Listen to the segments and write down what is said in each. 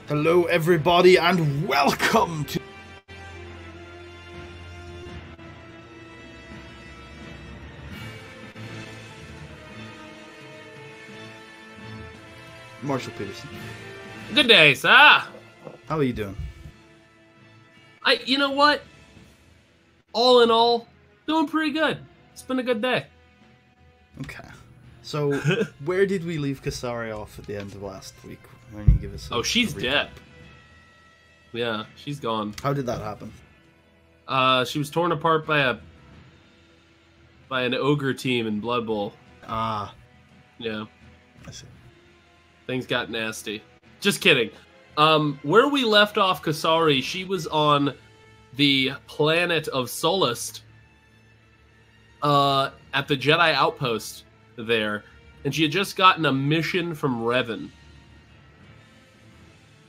Hello everybody and welcome to Marshall Peterson. Good day, sir. How are you doing? You know what? All in all, doing pretty good. It's been a good day. Okay. So, where did we leave Kasari off at the end of last week? Why don't you give us she's recap? dead. Yeah, she's gone. How did that happen? She was torn apart by an ogre team in Blood Bowl. Ah. Yeah. I see. Things got nasty. Just kidding. Where we left off Kasari, she was on the planet of Solist, at the Jedi outpost there, and she had just gotten a mission from Revan.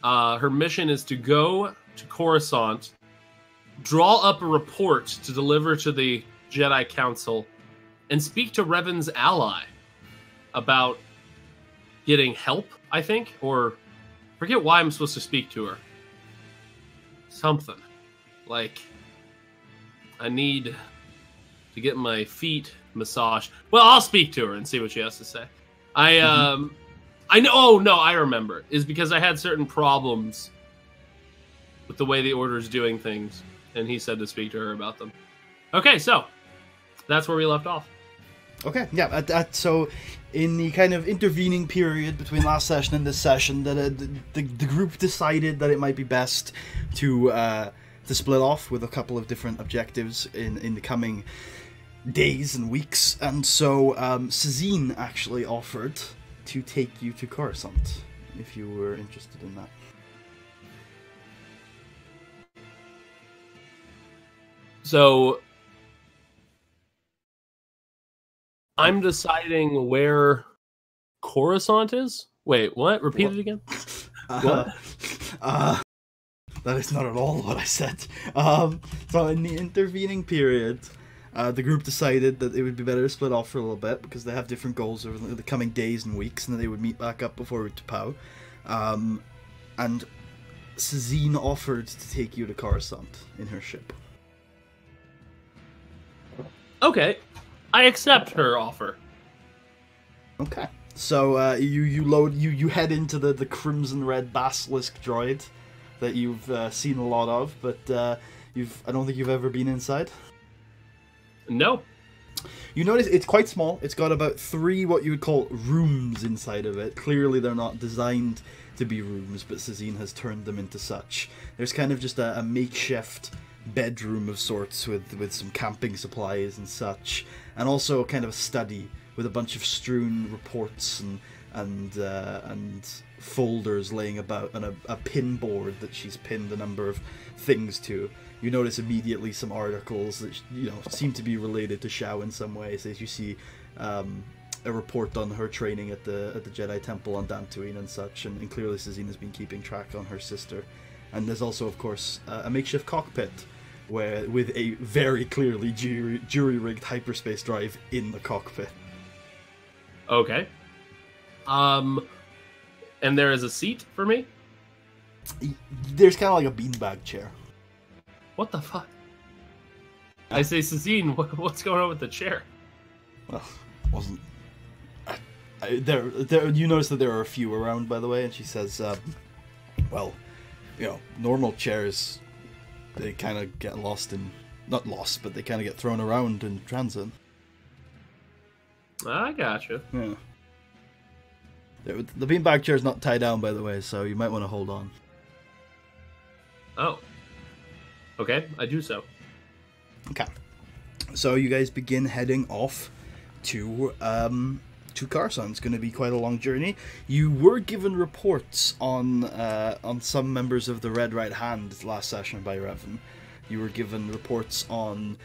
Her mission is to go to Coruscant, draw up a report to deliver to the Jedi Council, and speak to Revan's ally about getting help, I think, or forget why I'm supposed to speak to her. Something. Like, I need to get my feet massaged. Well, I'll speak to her and see what she has to say. I know. Oh no, I remember. Is because I had certain problems with the way the Order's doing things, and he said to speak to her about them. Okay, so that's where we left off. Okay, yeah. So, in the kind of intervening period between last session and this session, the group decided that it might be best to split off with a couple of different objectives in the coming days and weeks, and so Sazine actually offered to take you to Coruscant if you were interested in that. So I'm deciding where Coruscant is? Wait, what? Repeat it again? What? That is not at all what I said. So in the intervening period, the group decided that it would be better to split off for a little bit because they have different goals over the coming days and weeks, and then they would meet back up before Utapau. And Sazine offered to take you to Coruscant in her ship. Okay, I accept her offer. Okay, so you head into the crimson red basilisk droid that you've seen a lot of, but I don't think you've ever been inside. No. You notice it's quite small. It's got about 3 what you would call rooms inside of it. Clearly they're not designed to be rooms, but Sazine has turned them into such. There's kind of just a makeshift bedroom of sorts with some camping supplies and such, and also kind of a study with a bunch of strewn reports and folders laying about, and a pin board that she's pinned a number of things to. You notice immediately some articles that seem to be related to Shao in some way. So as you see a report on her training at the Jedi Temple on Dantooine and such, and clearly Sazine has been keeping track on her sister. And there's also, of course, a makeshift cockpit with a very clearly jury-rigged hyperspace drive in the cockpit. Okay. And there is a seat for me? There's kind of like a beanbag chair. What the fuck? I say, Sazine, what's going on with the chair? Well, wasn't... There. You notice that there are a few around, by the way, and she says, well, normal chairs, they kind of get lost in... Not lost, but they kind of get thrown around in transit. I gotcha. Yeah. The beanbag chair's not tied down, by the way, so you might want to hold on. Oh. Okay, I do so. Okay. So you guys begin heading off to Coruscant. It's going to be quite a long journey. You were given reports on some members of the Red Right Hand last session by Revan. You were given reports on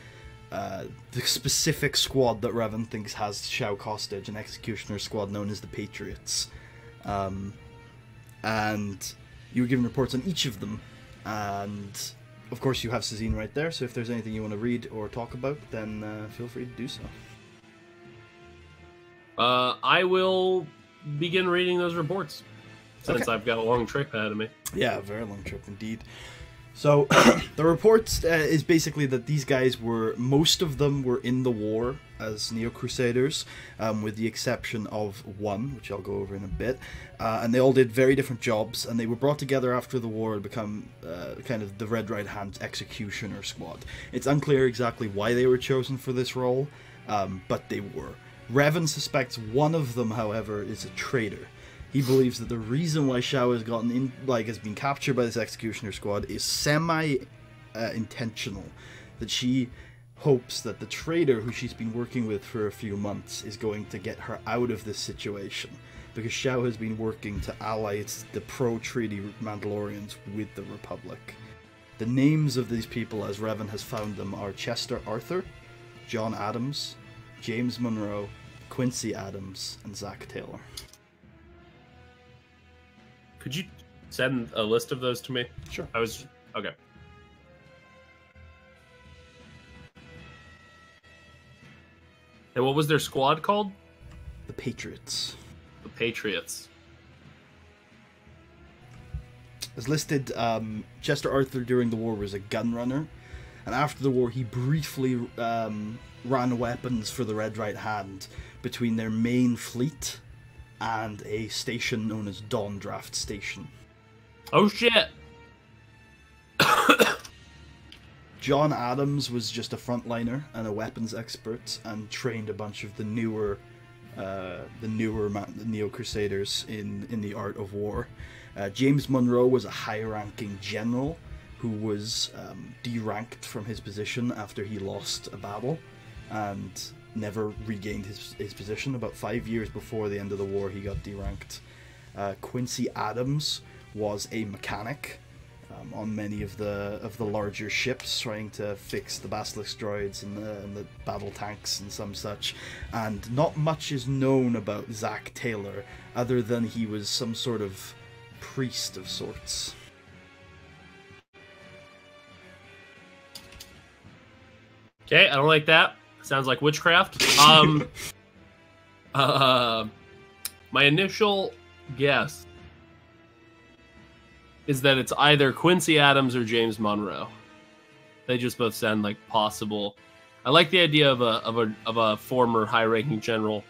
the specific squad that Revan thinks has Shao hostage, an executioner squad known as the Patriots. And you were given reports on each of them, and of course you have Sazine right there, so if there's anything you want to read or talk about, then feel free to do so. I will begin reading those reports. since I've got a long trip ahead of me. Yeah, a very long trip indeed. So, the reports is basically that these guys most of them were in the war as Neo-Crusaders, with the exception of one, which I'll go over in a bit, and they all did very different jobs, and they were brought together after the war to become kind of the Red Right Hand Executioner Squad. It's unclear exactly why they were chosen for this role, but they were. Revan suspects one of them, however, is a traitor. He believes that the reason why Xiao has has been captured by this executioner squad is semi-intentional. That she hopes that the traitor who she's been working with for a few months is going to get her out of this situation, because Xiao has been working to ally the pro-treaty Mandalorians with the Republic. The names of these people, as Revan has found them, are Chester Arthur, John Adams, James Monroe, Quincy Adams, and Zach Taylor. Could you send a list of those to me? Sure. Okay. And what was their squad called? The Patriots. The Patriots. As listed, Chester Arthur during the war was a gun runner, and after the war he briefly ran weapons for the Red Right Hand between their main fleet and a station known as Dawn Draft Station. Oh shit! John Adams was just a frontliner and a weapons expert, and trained a bunch of the newer Neo-Crusaders in the art of war. James Monroe was a high-ranking general who was deranked from his position after he lost a battle, and never regained his position. About 5 years before the end of the war, he got deranked. Quincy Adams was a mechanic on many of the larger ships, trying to fix the Basilisk droids and the battle tanks and some such. And not much is known about Zach Taylor, other than he was some sort of priest of sorts. Okay, I don't like that. Sounds like witchcraft. My initial guess is that it's either Quincy Adams or James Monroe. They just both sound like possible. I like the idea of a former high-ranking general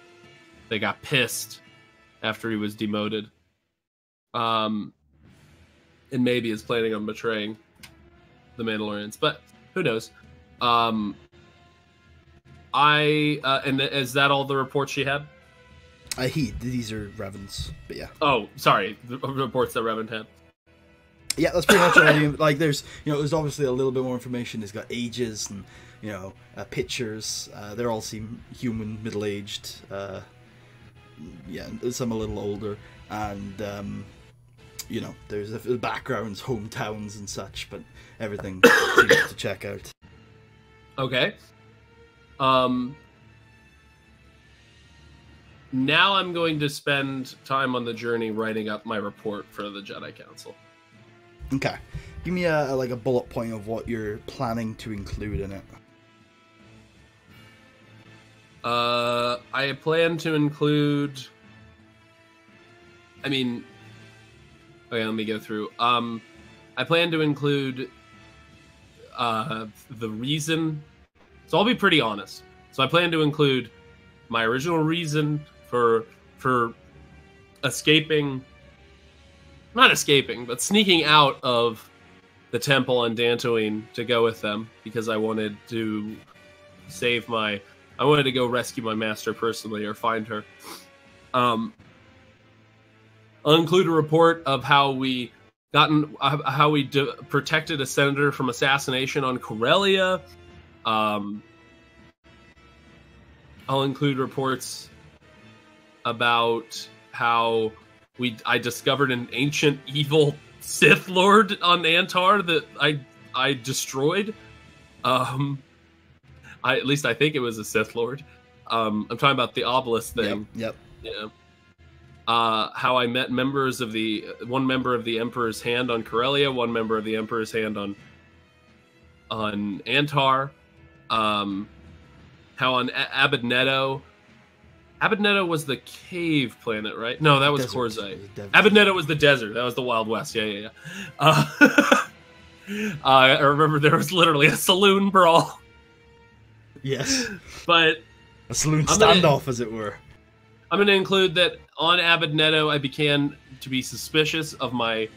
that got pissed after he was demoted, and maybe is planning on betraying the Mandalorians. But who knows? And is that all the reports she had? These are Revan's, but yeah. Oh, sorry, the reports that Revan had. Yeah, that's pretty much all. Like, there's obviously a little bit more information. It's got ages and pictures. They all seem human, middle-aged. Yeah, some a little older, and there's the backgrounds, hometowns, and such. But everything seems to check out. Okay. Now I'm going to spend time on the journey writing up my report for the Jedi Council. Okay. Give me a bullet point of what you're planning to include in it. I plan to include... okay, let me go through. I plan to include the reason... So I'll be pretty honest. So I plan to include my original reason for escaping... Not escaping, but sneaking out of the temple on Dantooine to go with them, because I wanted to I wanted to go rescue my master personally, or find her. I'll include a report of how we protected a senator from assassination on Corellia. I'll include reports about how I discovered an ancient evil Sith Lord on Antar that I destroyed. At least I think it was a Sith Lord. I'm talking about the obelisk thing. Yep. Yeah. How I met one member of the Emperor's Hand on Corellia, one member of the Emperor's Hand on Antar. How on Abednedo, Abednedo was the cave planet, right? No, that was Corzite. Abednedo was the desert. That was the Wild West. Yeah. I remember there was literally a saloon brawl. Yes. But a saloon standoff, as it were. I'm going to include that on Abednedo, I began to be suspicious of my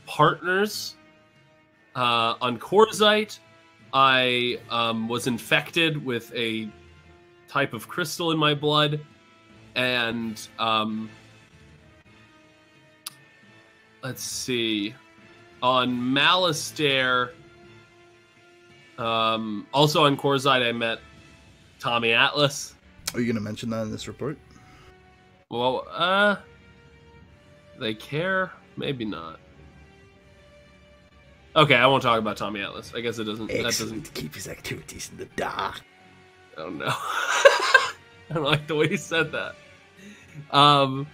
partners. On Corzite, I was infected with a type of crystal in my blood, and let's see, on Malastare, also on Corzite, I met Tommy Atlas. Are you going to mention that in this report? Well, they care? Maybe not. Okay, I won't talk about Tommy Atlas. I guess it doesn't. Excellent. That doesn't keep his activities in the dark. Oh no. I don't like the way he said that. I'll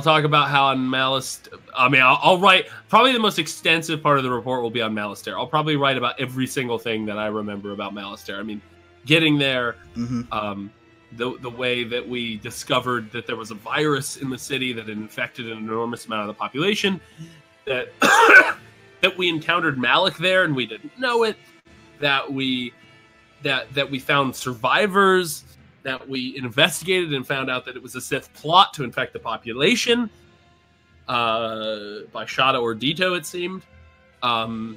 talk about how on Malastare. I mean, I'll write. Probably the most extensive part of the report will be on Malastare. I'll probably write about every single thing that I remember about Malastare. I mean, getting there, the way that we discovered that there was a virus in the city that had infected an enormous amount of the population, that that we encountered Malik there and we didn't know it, that we found survivors, that we investigated and found out that it was a Sith plot to infect the population by Shada or Dito, it seemed. I'll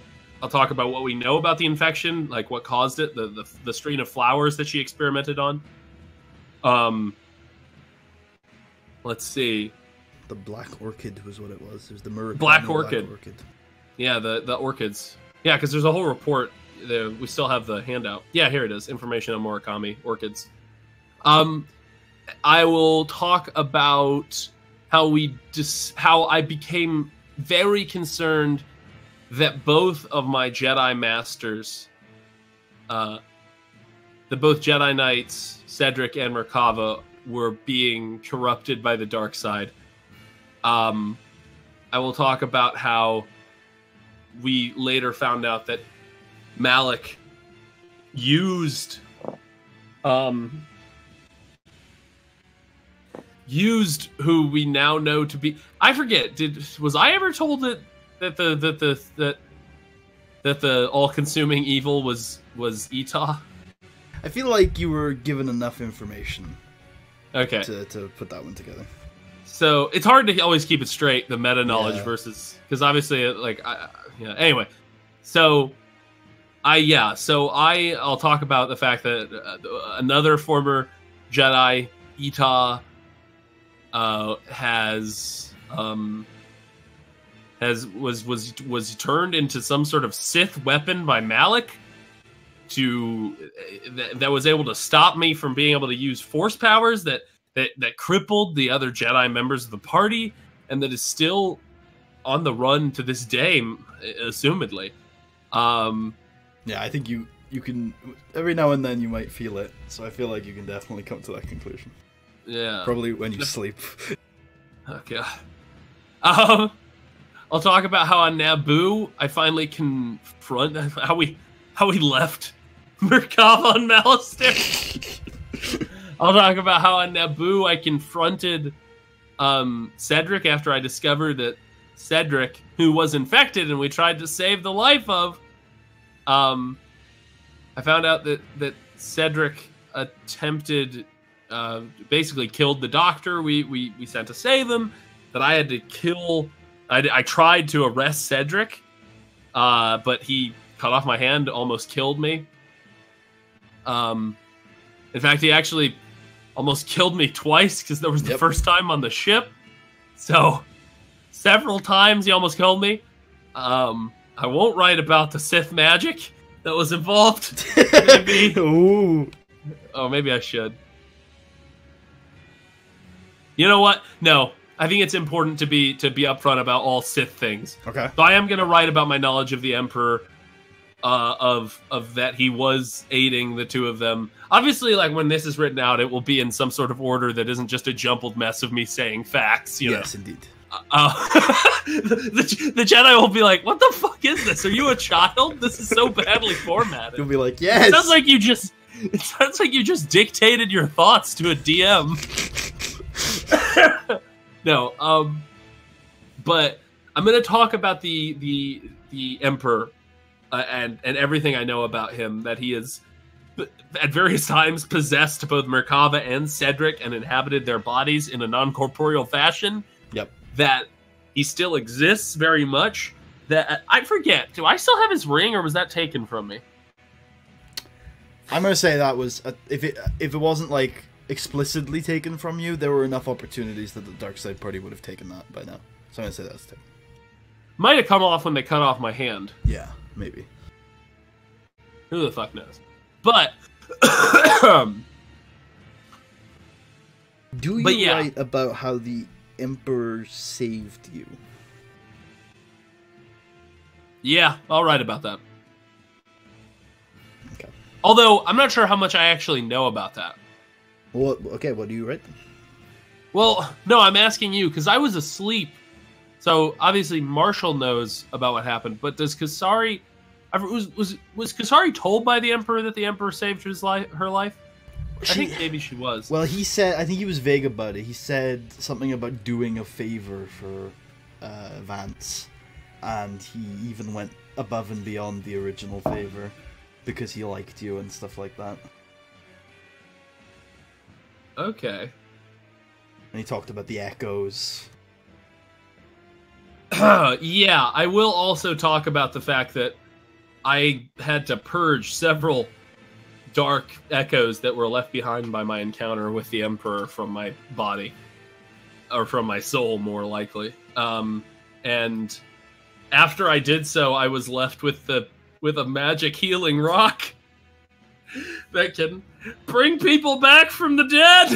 talk about what we know about the infection, like what caused it, the strain of flowers that she experimented on. Let's see. The Black Orchid was what it was. It was the Murakami Black Orchid. Yeah, the orchids. Yeah, because there's a whole report. We still have the handout. Yeah, here it is. Information on Murakami orchids. I will talk about how I became very concerned that both of my Jedi Masters, both Jedi Knights, Cedric and Merkava, were being corrupted by the dark side. I will talk about how we later found out that Malik used who we now know to be, I forget, was I ever told that the all-consuming evil was Ita? I feel like you were given enough information. Okay. To put that one together. So it's hard to always keep it straight, the meta knowledge versus, because obviously, anyway. So I'll talk about the fact that another former Jedi, Ita, was turned into some sort of Sith weapon by Malik that was able to stop me from being able to use Force powers that crippled the other Jedi members of the party, and that is still on the run to this day, assumedly. Yeah, I think you can, every now and then you might feel it, so I feel like you can definitely come to that conclusion. Yeah. Probably when you sleep. Okay. I'll talk about how on Naboo I finally confront how we left Merkava on Malastare. I'll talk about how on Naboo I confronted Cedric after I discovered that Cedric, who was infected and we tried to save the life of, I found out that Cedric attempted, basically killed the doctor we sent to save him, that I had to kill, I tried to arrest Cedric, but he cut off my hand, almost killed me. In fact, he actually almost killed me twice, because that was the first time on the ship. So, several times he almost killed me. I won't write about the Sith magic that was involved. Maybe. Ooh. Oh, maybe I should. You know what? No. I think it's important to be upfront about all Sith things. Okay. So I am going to write about my knowledge of the Emperor, of that he was aiding the two of them. Obviously, like, when this is written out, it will be in some sort of order that isn't just a jumbled mess of me saying facts. Yes, indeed. The Jedi will be like, "What the fuck is this? Are you a child? This is so badly formatted." You'll be like, "Yes." It sounds like you just It sounds like you just dictated your thoughts to a DM. No, but I'm going to talk about the Emperor and everything I know about him. That he is at various times possessed both Merkava and Cedric and inhabited their bodies in a non-corporeal fashion. Yep. That he still exists very much. That I forget. Do I still have his ring, or was that taken from me? I'm gonna say that was if it wasn't like explicitly taken from you, there were enough opportunities that the Dark Side Party would have taken that by now. So I'm gonna say that's taken. Might have come off when they cut off my hand. Yeah, maybe. Who the fuck knows? But do you write about how the Emperor saved you? Yeah, I'll write about that. Okay. Although, I'm not sure how much I actually know about that. Well, okay, what do you write then? Well, no, I'm asking you, because I was asleep. So, obviously, Marshall knows about what happened, but does Kasari... Was Kasari told by the Emperor that the Emperor saved her life? I think maybe she was. Well, he said... I think he was vague about it. He said something about doing a favor for Vance. And he even went above and beyond the original favor because he liked you and stuff like that. Okay. And he talked about the echoes. Yeah, I will also talk about the fact that I had to purge several dark echoes that were left behind by my encounter with the Emperor from my body. Or from my soul, more likely. And after I did so, I was left with a magic healing rock that can bring people back from the dead.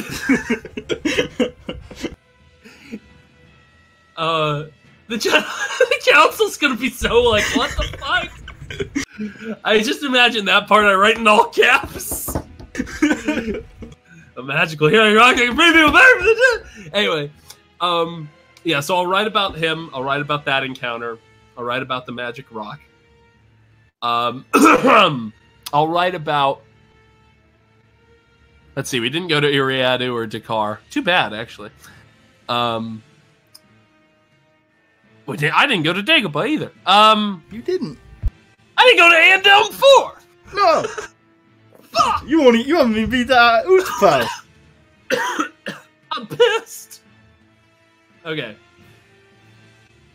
The council's gonna be so like, what the fuck? I just imagine that part I write in all caps. A magical healing rock that can bring people back from the dead. Anyway, yeah. So I'll write about him. I'll write about that encounter. I'll write about the magic rock. I'll write about... Let's see, we didn't go to Iriadu or Dakar. Too bad, actually. I didn't go to Dagobah either. You didn't. I didn't go to Andom 4! No! Fuck! You want me to be the Utapau. I'm pissed! Okay.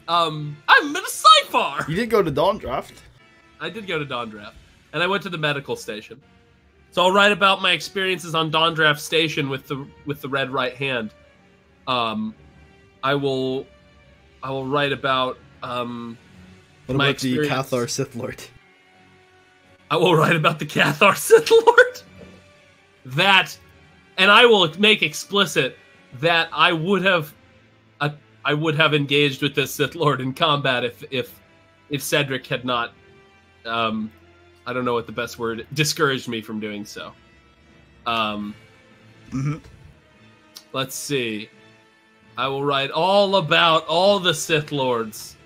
I'm in a Cypher! You did go to Dawn Draft. I did go to Dawn Draft. And I went to the medical station. So I'll write about my experiences on Dawn Draft Station with the red right hand. I will write about what about the Cathar Sith Lord? I will write about the Cathar Sith Lord. That, and I will make explicit that I would have engaged with this Sith Lord in combat if Cedric had not, I don't know what the best word, discouraged me from doing so. Let's see. I will write all about all the Sith Lords.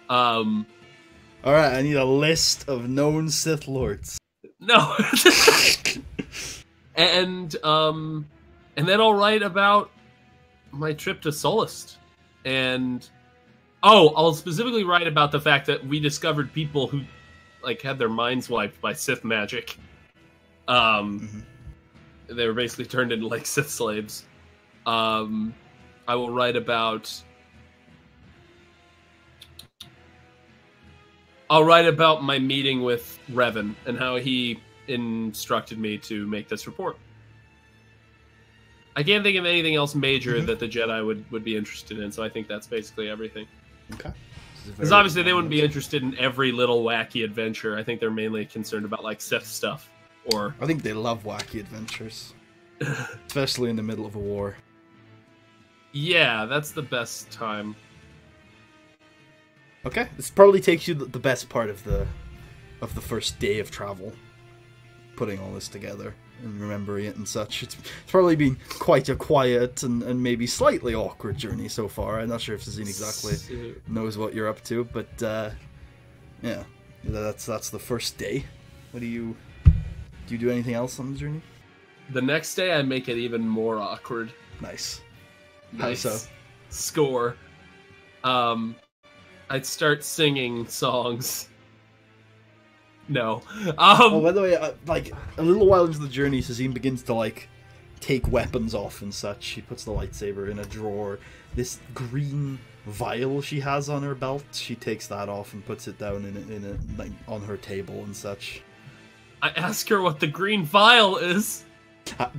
Alright, I need a list of known Sith Lords. No. and then I'll write about my trip to Solist. And I'll specifically write about the fact that we discovered people who like had their minds wiped by Sith magic. They were basically turned into like Sith slaves. I will write about... I'll write about my meeting with Revan and how he instructed me to make this report. I can't think of anything else major that the Jedi would be interested in, so I think that's basically everything. Okay. Because obviously they wouldn't be interested in every little wacky adventure. I think they're mainly concerned about like Sith stuff. Or I think they love wacky adventures. Especially in the middle of a war. Yeah, that's the best time. Okay, this probably takes you the best part of the first day of travel, putting all this together and remembering it and such. It's probably been quite a quiet and maybe slightly awkward journey so far. I'm not sure if Zazine exactly knows what you're up to, but yeah, that's the first day. What do you Do you do anything else on the journey? The next day, I make it even more awkward. Nice. Nice. How so? Score. I'd start singing songs. No. Oh, by the way, like a little while into the journey, Sazine begins to like take weapons off and such. She puts the lightsaber in a drawer. This green vial she has on her belt, she takes that off and puts it down in a like on her table and such. I ask her what the green vial is.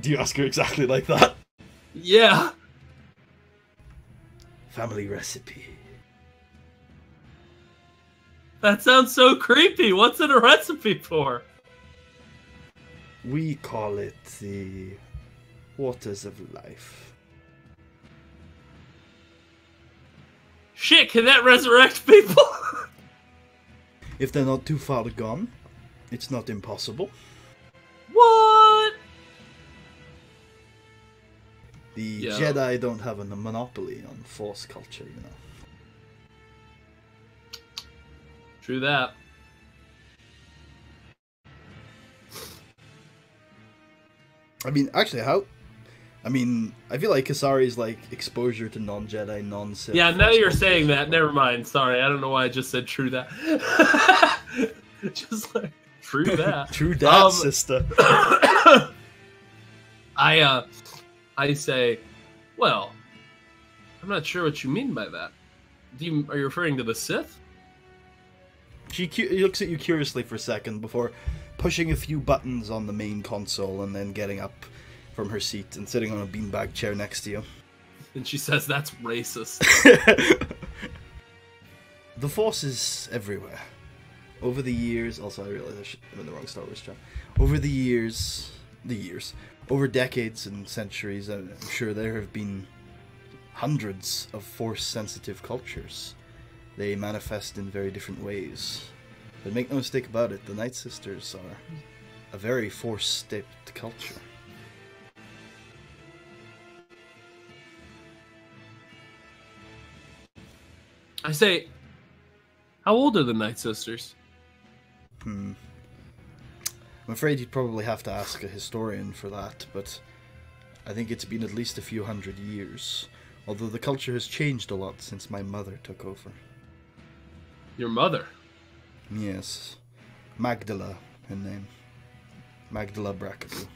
Do you ask her exactly like that? Yeah. Family recipe. That sounds so creepy. What's it a recipe for? We call it the waters of life. Shit, can that resurrect people? If they're not too far gone, it's not impossible. What? The Jedi don't have a monopoly on Force culture, you know. True that. I mean, actually, I feel like Kasari's like exposure to non-Jedi, non-Sith. Yeah, now you're saying that. Never mind. Sorry, I don't know why I just said true that. Just like true that. True that, sister. I say, well, I'm not sure what you mean by that. Are you referring to the Sith? She looks at you curiously for a second before pushing a few buttons on the main console and then getting up from her seat and sitting on a beanbag chair next to you. And she says, that's racist. The Force is everywhere. Over the years... Also, I realize I'm in the wrong Star Wars chat. Over the years... Over decades and centuries, I'm sure there have been hundreds of Force-sensitive cultures. They manifest in very different ways. But make no mistake about it, the Night Sisters are a very Force-steeped culture. I say, how old are the Night Sisters? I'm afraid you'd probably have to ask a historian for that, but I think it's been at least a few hundred years, although the culture has changed a lot since my mother took over. Your mother? Yes. Magdala, her name. Magdala Brackable.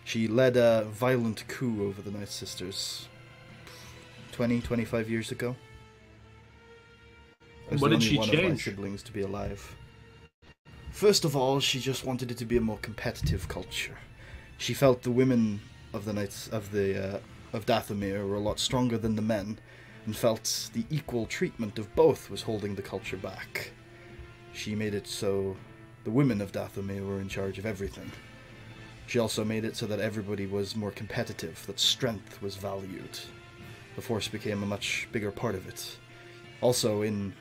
She led a violent coup over the Night Sisters 25 years ago. What did she one of my change? Siblings to be alive. First of all, she just wanted it to be a more competitive culture. She felt the women of the Knights of Dathomir were a lot stronger than the men, and felt the equal treatment of both was holding the culture back. She made it so the women of Dathomir were in charge of everything. She also made it so that everybody was more competitive, that strength was valued. The Force became a much bigger part of it. Also, in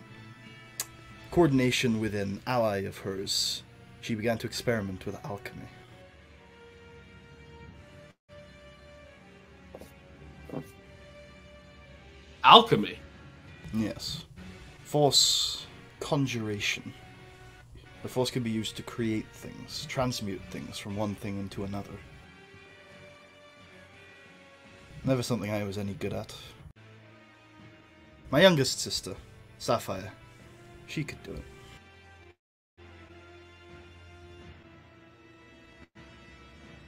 coordination with an ally of hers, she began to experiment with alchemy. Alchemy? Yes. Force conjuration. The Force can be used to create things, transmute things from one thing into another. Never something I was any good at. My youngest sister, Sapphire, she could do it.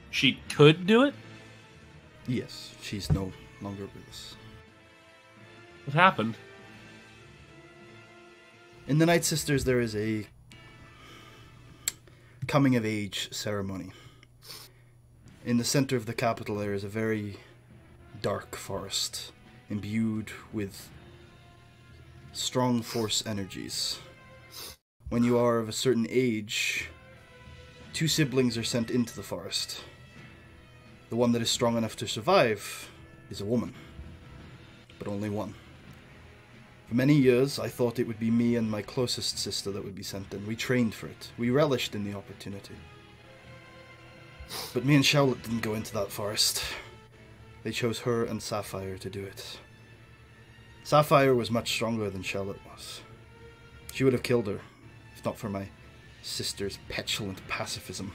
She could do it? Yes, she's no longer with us. What happened? In the Night Sisters, there is a coming-of-age ceremony. In the center of the capital, there is a very dark forest, imbued with strong Force energies. When you are of a certain age, 2 siblings are sent into the forest. The one that is strong enough to survive is a woman, but only one. For many years, I thought it would be me and my closest sister that would be sent in. We trained for it. We relished in the opportunity. But me and Charlotte didn't go into that forest. They chose her and Sapphire to do it. Sapphire was much stronger than Charlotte was. She would have killed her, if not for my sister's petulant pacifism.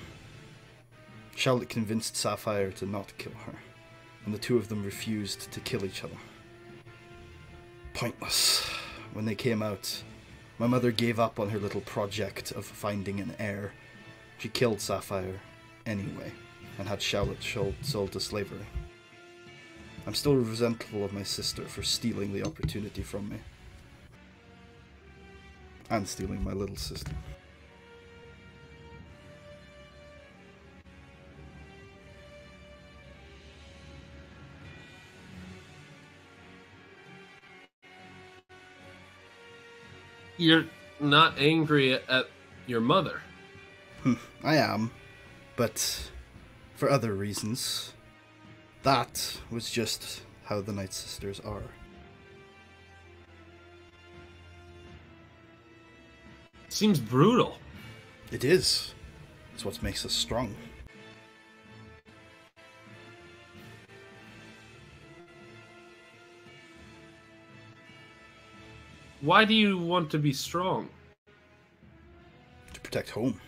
Charlotte convinced Sapphire to not kill her, and the two of them refused to kill each other. Pointless. When they came out, my mother gave up on her little project of finding an heir. She killed Sapphire anyway, and had Charlotte sold to slavery. I'm still resentful of my sister for stealing the opportunity from me. And stealing my little sister. You're not angry at your mother. I am, but for other reasons. That was just how the Night Sisters are. Seems brutal. It is. It's what makes us strong. Why do you want to be strong? To protect home.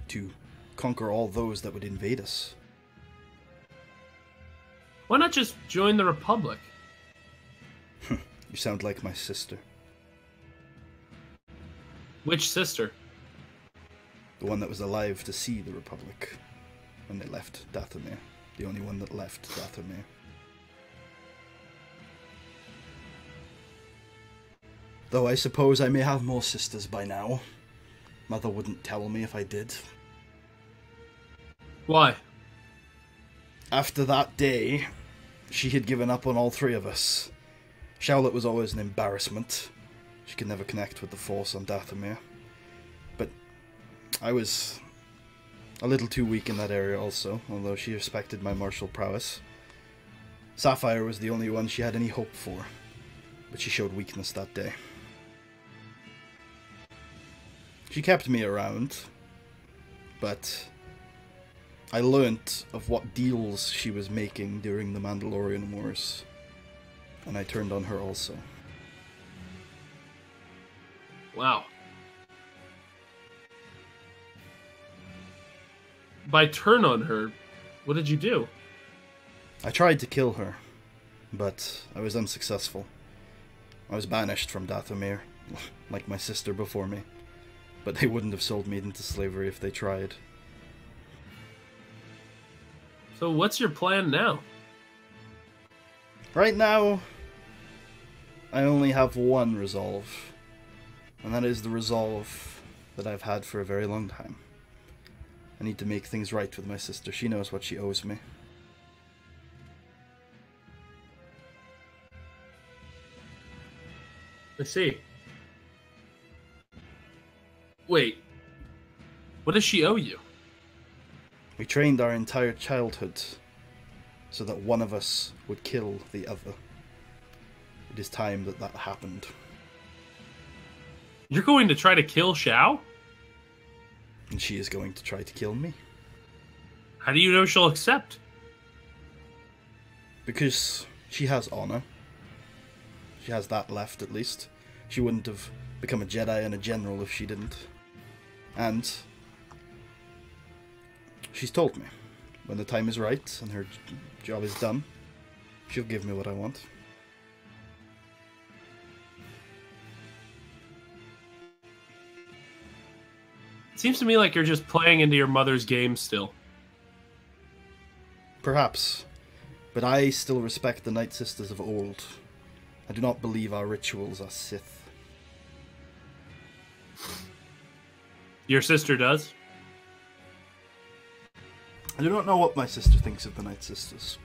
To conquer all those that would invade us. Why not just join the Republic? You sound like my sister. Which sister? The one that was alive to see the Republic when they left Dathomir. The only one that left Dathomir. Though I suppose I may have more sisters by now. Mother wouldn't tell me if I did. Why? After that day, she had given up on all three of us. Charlotte was always an embarrassment. She could never connect with the Force on Dathomir. But I was a little too weak in that area also, although she respected my martial prowess. Sapphire was the only one she had any hope for, but she showed weakness that day. She kept me around, but I learnt of what deals she was making during the Mandalorian Wars, and I turned on her also. Wow. By turn on her, what did you do? I tried to kill her, but I was unsuccessful. I was banished from Dathomir, like my sister before me, but they wouldn't have sold me into slavery if they tried. So what's your plan now? Right now, I only have one resolve, and that is the resolve that I've had for a very long time. I need to make things right with my sister. She knows what she owes me. I see. Wait. What does she owe you? We trained our entire childhood so that one of us would kill the other. It is time that that happened. You're going to try to kill Shao? And she is going to try to kill me. How do you know she'll accept? Because she has honor. She has that left, at least. She wouldn't have become a Jedi and a general if she didn't. And she's told me, when the time is right and her job is done, she'll give me what I want. It seems to me like you're just playing into your mother's game still. Perhaps, but I still respect the Night Sisters of old. I do not believe our rituals are Sith. Your sister does? I do not know what my sister thinks of the Night Sisters.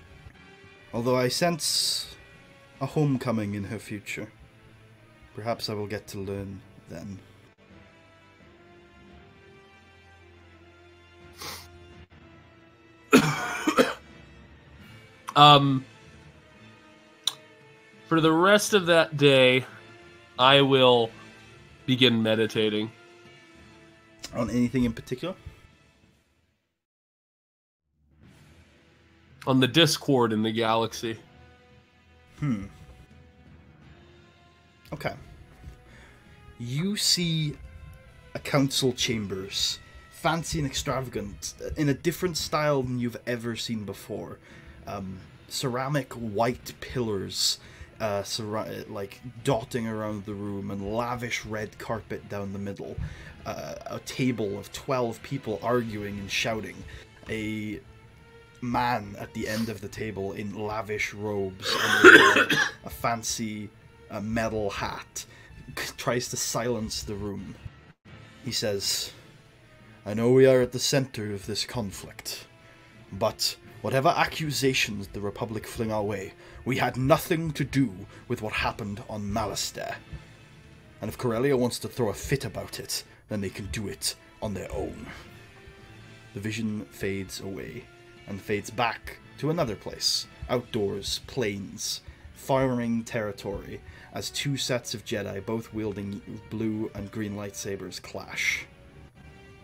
Although I sense a homecoming in her future. Perhaps I will get to learn then. For the rest of that day, I will begin meditating. On anything in particular? On the Discord in the galaxy. Okay. You see a council chambers fancy and extravagant, in a different style than you've ever seen before. Ceramic white pillars, like dotting around the room, and lavish red carpet down the middle. A table of 12 people arguing and shouting. A man at the end of the table in lavish robes and a fancy metal hat tries to silence the room. He says, "I know we are at the center of this conflict, but whatever accusations the Republic fling our way, we had nothing to do with what happened on Malastare. And if Corellia wants to throw a fit about it, then they can do it on their own." The vision fades away, and fades back to another place. Outdoors, plains, farming territory, as two sets of Jedi, both wielding blue and green lightsabers, clash.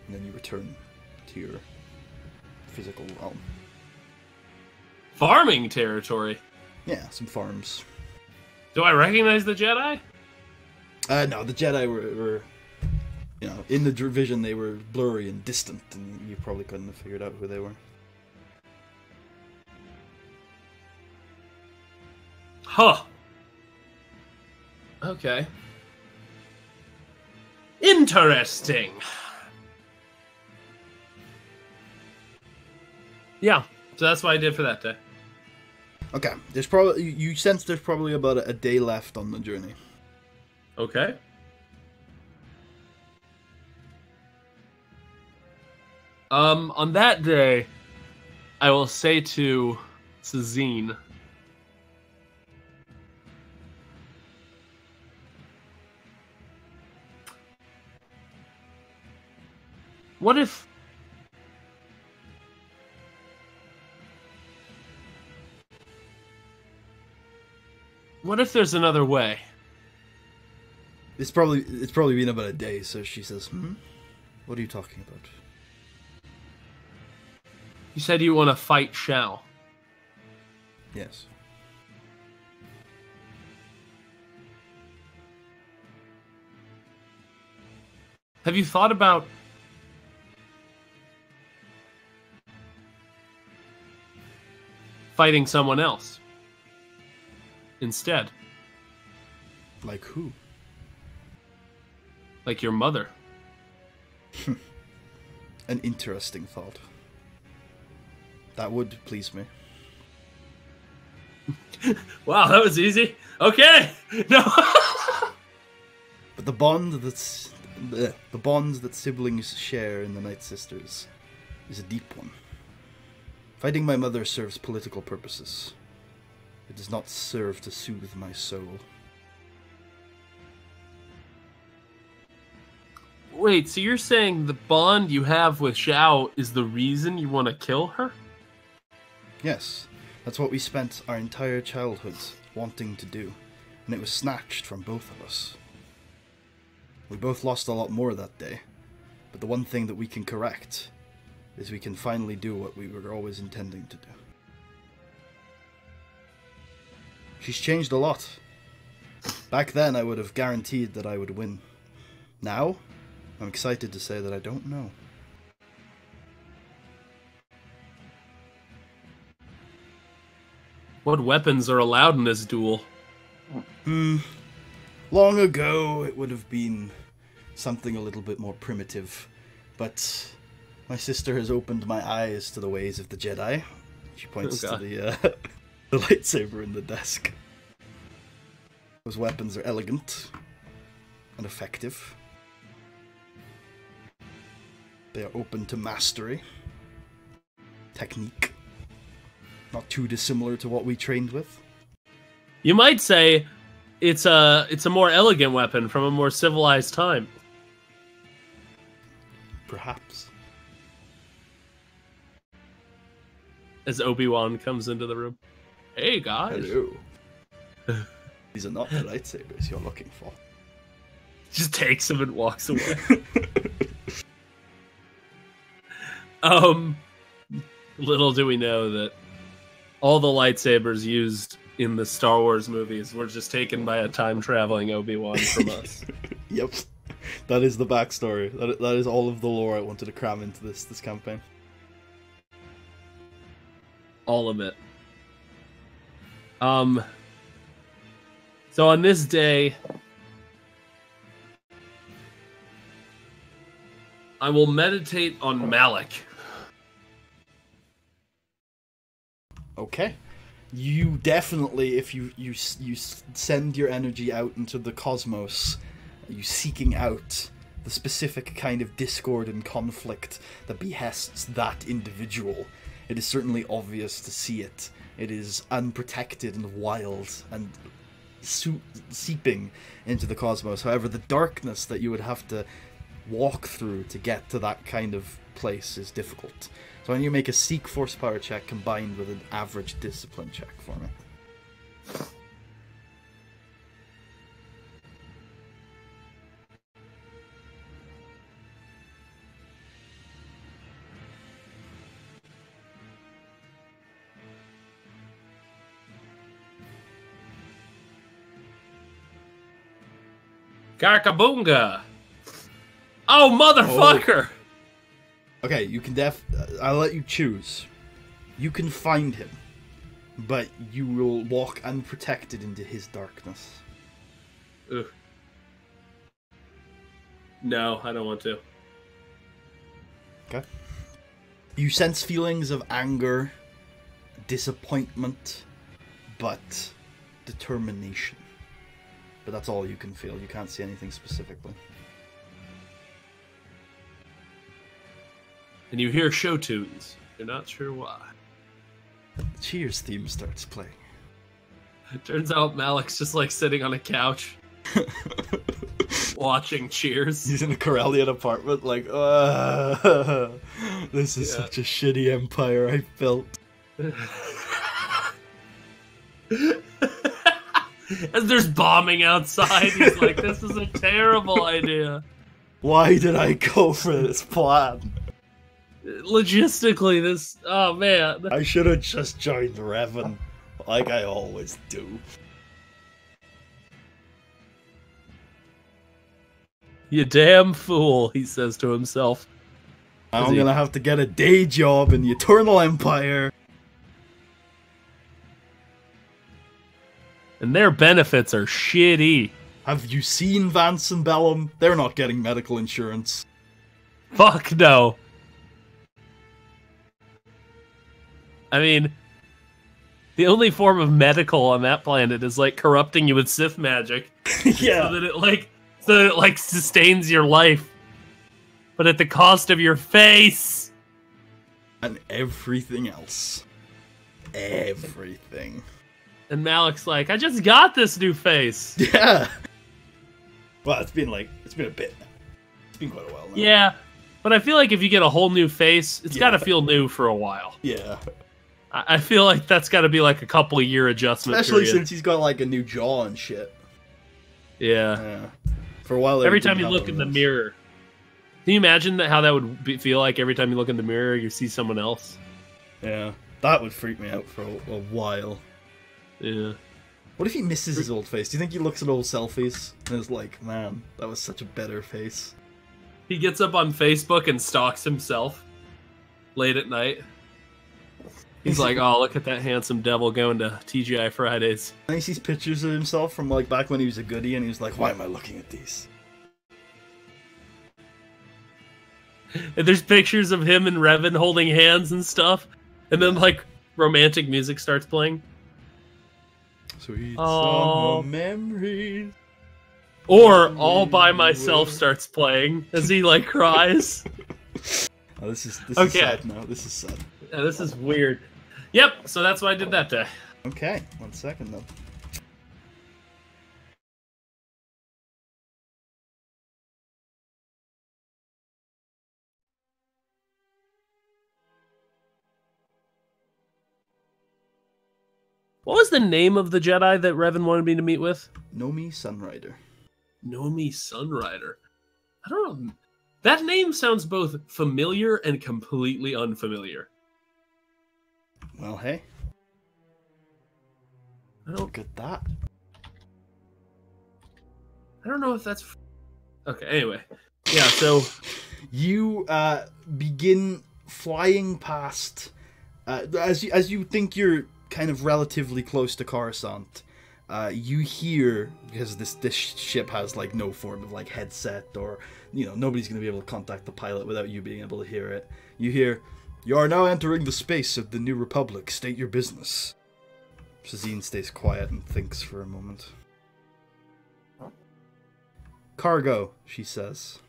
And then you return to your physical realm. Farming territory? Yeah, some farms. Do I recognize the Jedi? No, the Jedi were in the vision they were blurry and distant, and you probably couldn't have figured out who they were. Huh. Okay. Interesting. Yeah, so that's what I did for that day. Okay, there's probably you sense there's probably about a day left on the journey. Okay. On that day, I will say to Sazine, what if there's another way? It's probably been about a day, so she says, "What are you talking about?" You said you want to fight Shao. Yes. Have you thought about fighting someone else instead? Like who? Like your mother. An interesting thought. That would please me. Wow, that was easy. Okay. No. But the bond that siblings share in the Night Sisters is a deep one. Fighting my mother serves political purposes. It does not serve to soothe my soul. Wait, so you're saying the bond you have with Shao is the reason you want to kill her? Yes, that's what we spent our entire childhoods wanting to do, and it was snatched from both of us. We both lost a lot more that day, but the one thing that we can correct is we can finally do what we were always intending to do. She's changed a lot. Back then I would have guaranteed that I would win. Now, I'm excited to say that I don't know. What weapons are allowed in this duel? Long ago, it would have been something a little bit more primitive, but my sister has opened my eyes to the ways of the Jedi. She points to the lightsaber in the desk. Those weapons are elegant and effective. They are open to mastery, technique. Not too dissimilar to what we trained with. You might say it's a more elegant weapon from a more civilized time. Perhaps. As Obi-Wan comes into the room. Hey, guys. Hello. These are not the lightsabers you're looking for. Just takes them and walks away. Little do we know that all the lightsabers used in the Star Wars movies were just taken by a time-traveling Obi-Wan from us. Yep. That is the backstory. That is all of the lore I wanted to cram into this campaign. All of it. So on this day, I will meditate on Malik. Okay. You definitely, if you send your energy out into the cosmos, you seeking out the specific kind of discord and conflict that behests that individual, it is certainly obvious to see it. It is unprotected and wild and seeping into the cosmos. However, the darkness that you would have to walk through to get to that kind of place is difficult. So I need you to make a Seek Force Power check combined with an average Discipline check for me. Garkabunga! Oh, motherfucker! Oh. Okay, you can I'll let you choose. You can find him, but you will walk unprotected into his darkness. Ugh. No, I don't want to. Okay. You sense feelings of anger, disappointment, but determination. But that's all you can feel. You can't see anything specifically. And you hear show tunes. You're not sure why. The Cheers theme starts playing. It turns out Malik's just like sitting on a couch watching Cheers. He's in a Corellian apartment like, this is such a shitty empire I built. As there's bombing outside, he's like, this is a terrible idea. Why did I go for this plan? Logistically, this... Oh, man. I should have just joined Revan, like I always do. You damn fool, he says to himself. I'm gonna have to get a day job in the Eternal Empire. And their benefits are shitty. Have you seen Vance and Bellum? They're not getting medical insurance. Fuck no. I mean, the only form of medical on that planet is like corrupting you with Sith magic. Yeah. So that it sustains your life. But at the cost of your face. And everything else. Everything. And Malik's like, I just got this new face. Yeah. Well, it's been a bit now. It's been quite a while now. Yeah. But I feel like if you get a whole new face, it's got to feel new for a while. Yeah. I feel like that's got to be like a couple of year adjustment Especially period. since he's got like a new jaw and shit. Yeah. For a while. Every time you look in the mirror. Can you imagine how that would feel like every time you look in the mirror, you see someone else? Yeah. That would freak me out for a while. Yeah. What if he misses his old face? Do you think he looks at old selfies and is like, man, that was such a better face? He gets up on Facebook and stalks himself late at night. He's like, oh, look at that handsome devil going to TGI Fridays. And he sees pictures of himself from like back when he was a goodie and he was like, why am I looking at these? And there's pictures of him and Revan holding hands and stuff. And then like romantic music starts playing. Sweet summer memories. Or All By Myself starts playing as he like cries. Oh, this is Okay. sad now. This is sad. Yeah, this is weird. Yep, so that's what I did that day. Okay, 1 second though. What was the name of the Jedi that Revan wanted me to meet with? Nomi Sunrider. Nomi Sunrider. I don't know. That name sounds both familiar and completely unfamiliar. Well, hey. I don't Look at that. know if that's... Okay, anyway. Yeah, so... You begin flying past... as you think you're kind of relatively close to Coruscant, you hear, because this ship has like no form of like headset, or nobody's going to be able to contact the pilot without you being able to hear it. You hear, "You are now entering the space of the New Republic. State your business." Shazine stays quiet and thinks for a moment. "Cargo," she says.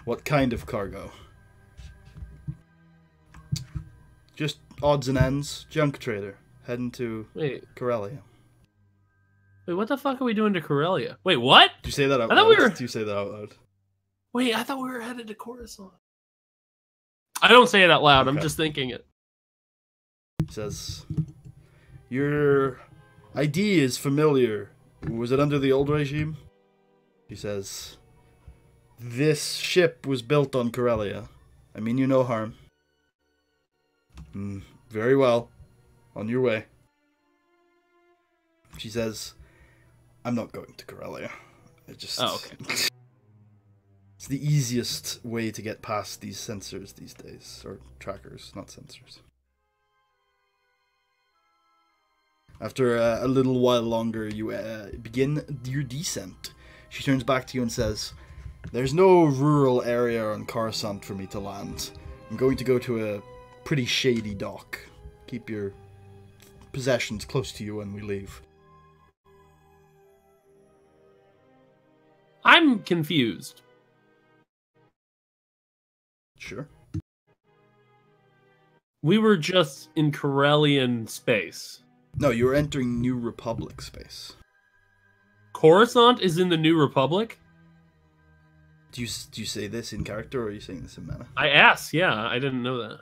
"What kind of cargo?" "Just odds and ends. Junk trader. Heading to Corellia." Wait, what the fuck are we doing to Corellia? Wait, what? Did you say that out loud? Did you say that out loud? Wait, I thought we were headed to Coruscant. I don't say it out loud. Okay. I'm just thinking it. He says, "Your ID is familiar. Was it under the old regime?" He says, "This ship was built on Corellia. I mean you no harm." "Very well. On your way." She says, "I'm not going to Corellia. Oh, okay. It's the easiest way to get past these sensors these days. Or trackers, not sensors." After a little while longer, you begin your descent. She turns back to you and says, "There's no rural area on Coruscant for me to land. I'm going to go to a pretty shady dock. Keep your possessions close to you when we leave." I'm confused. Sure. We were just in Corellian space. No, you were entering New Republic space. Coruscant is in the New Republic? Do you say this in character, or are you saying this in mana? I asked, yeah. I didn't know that.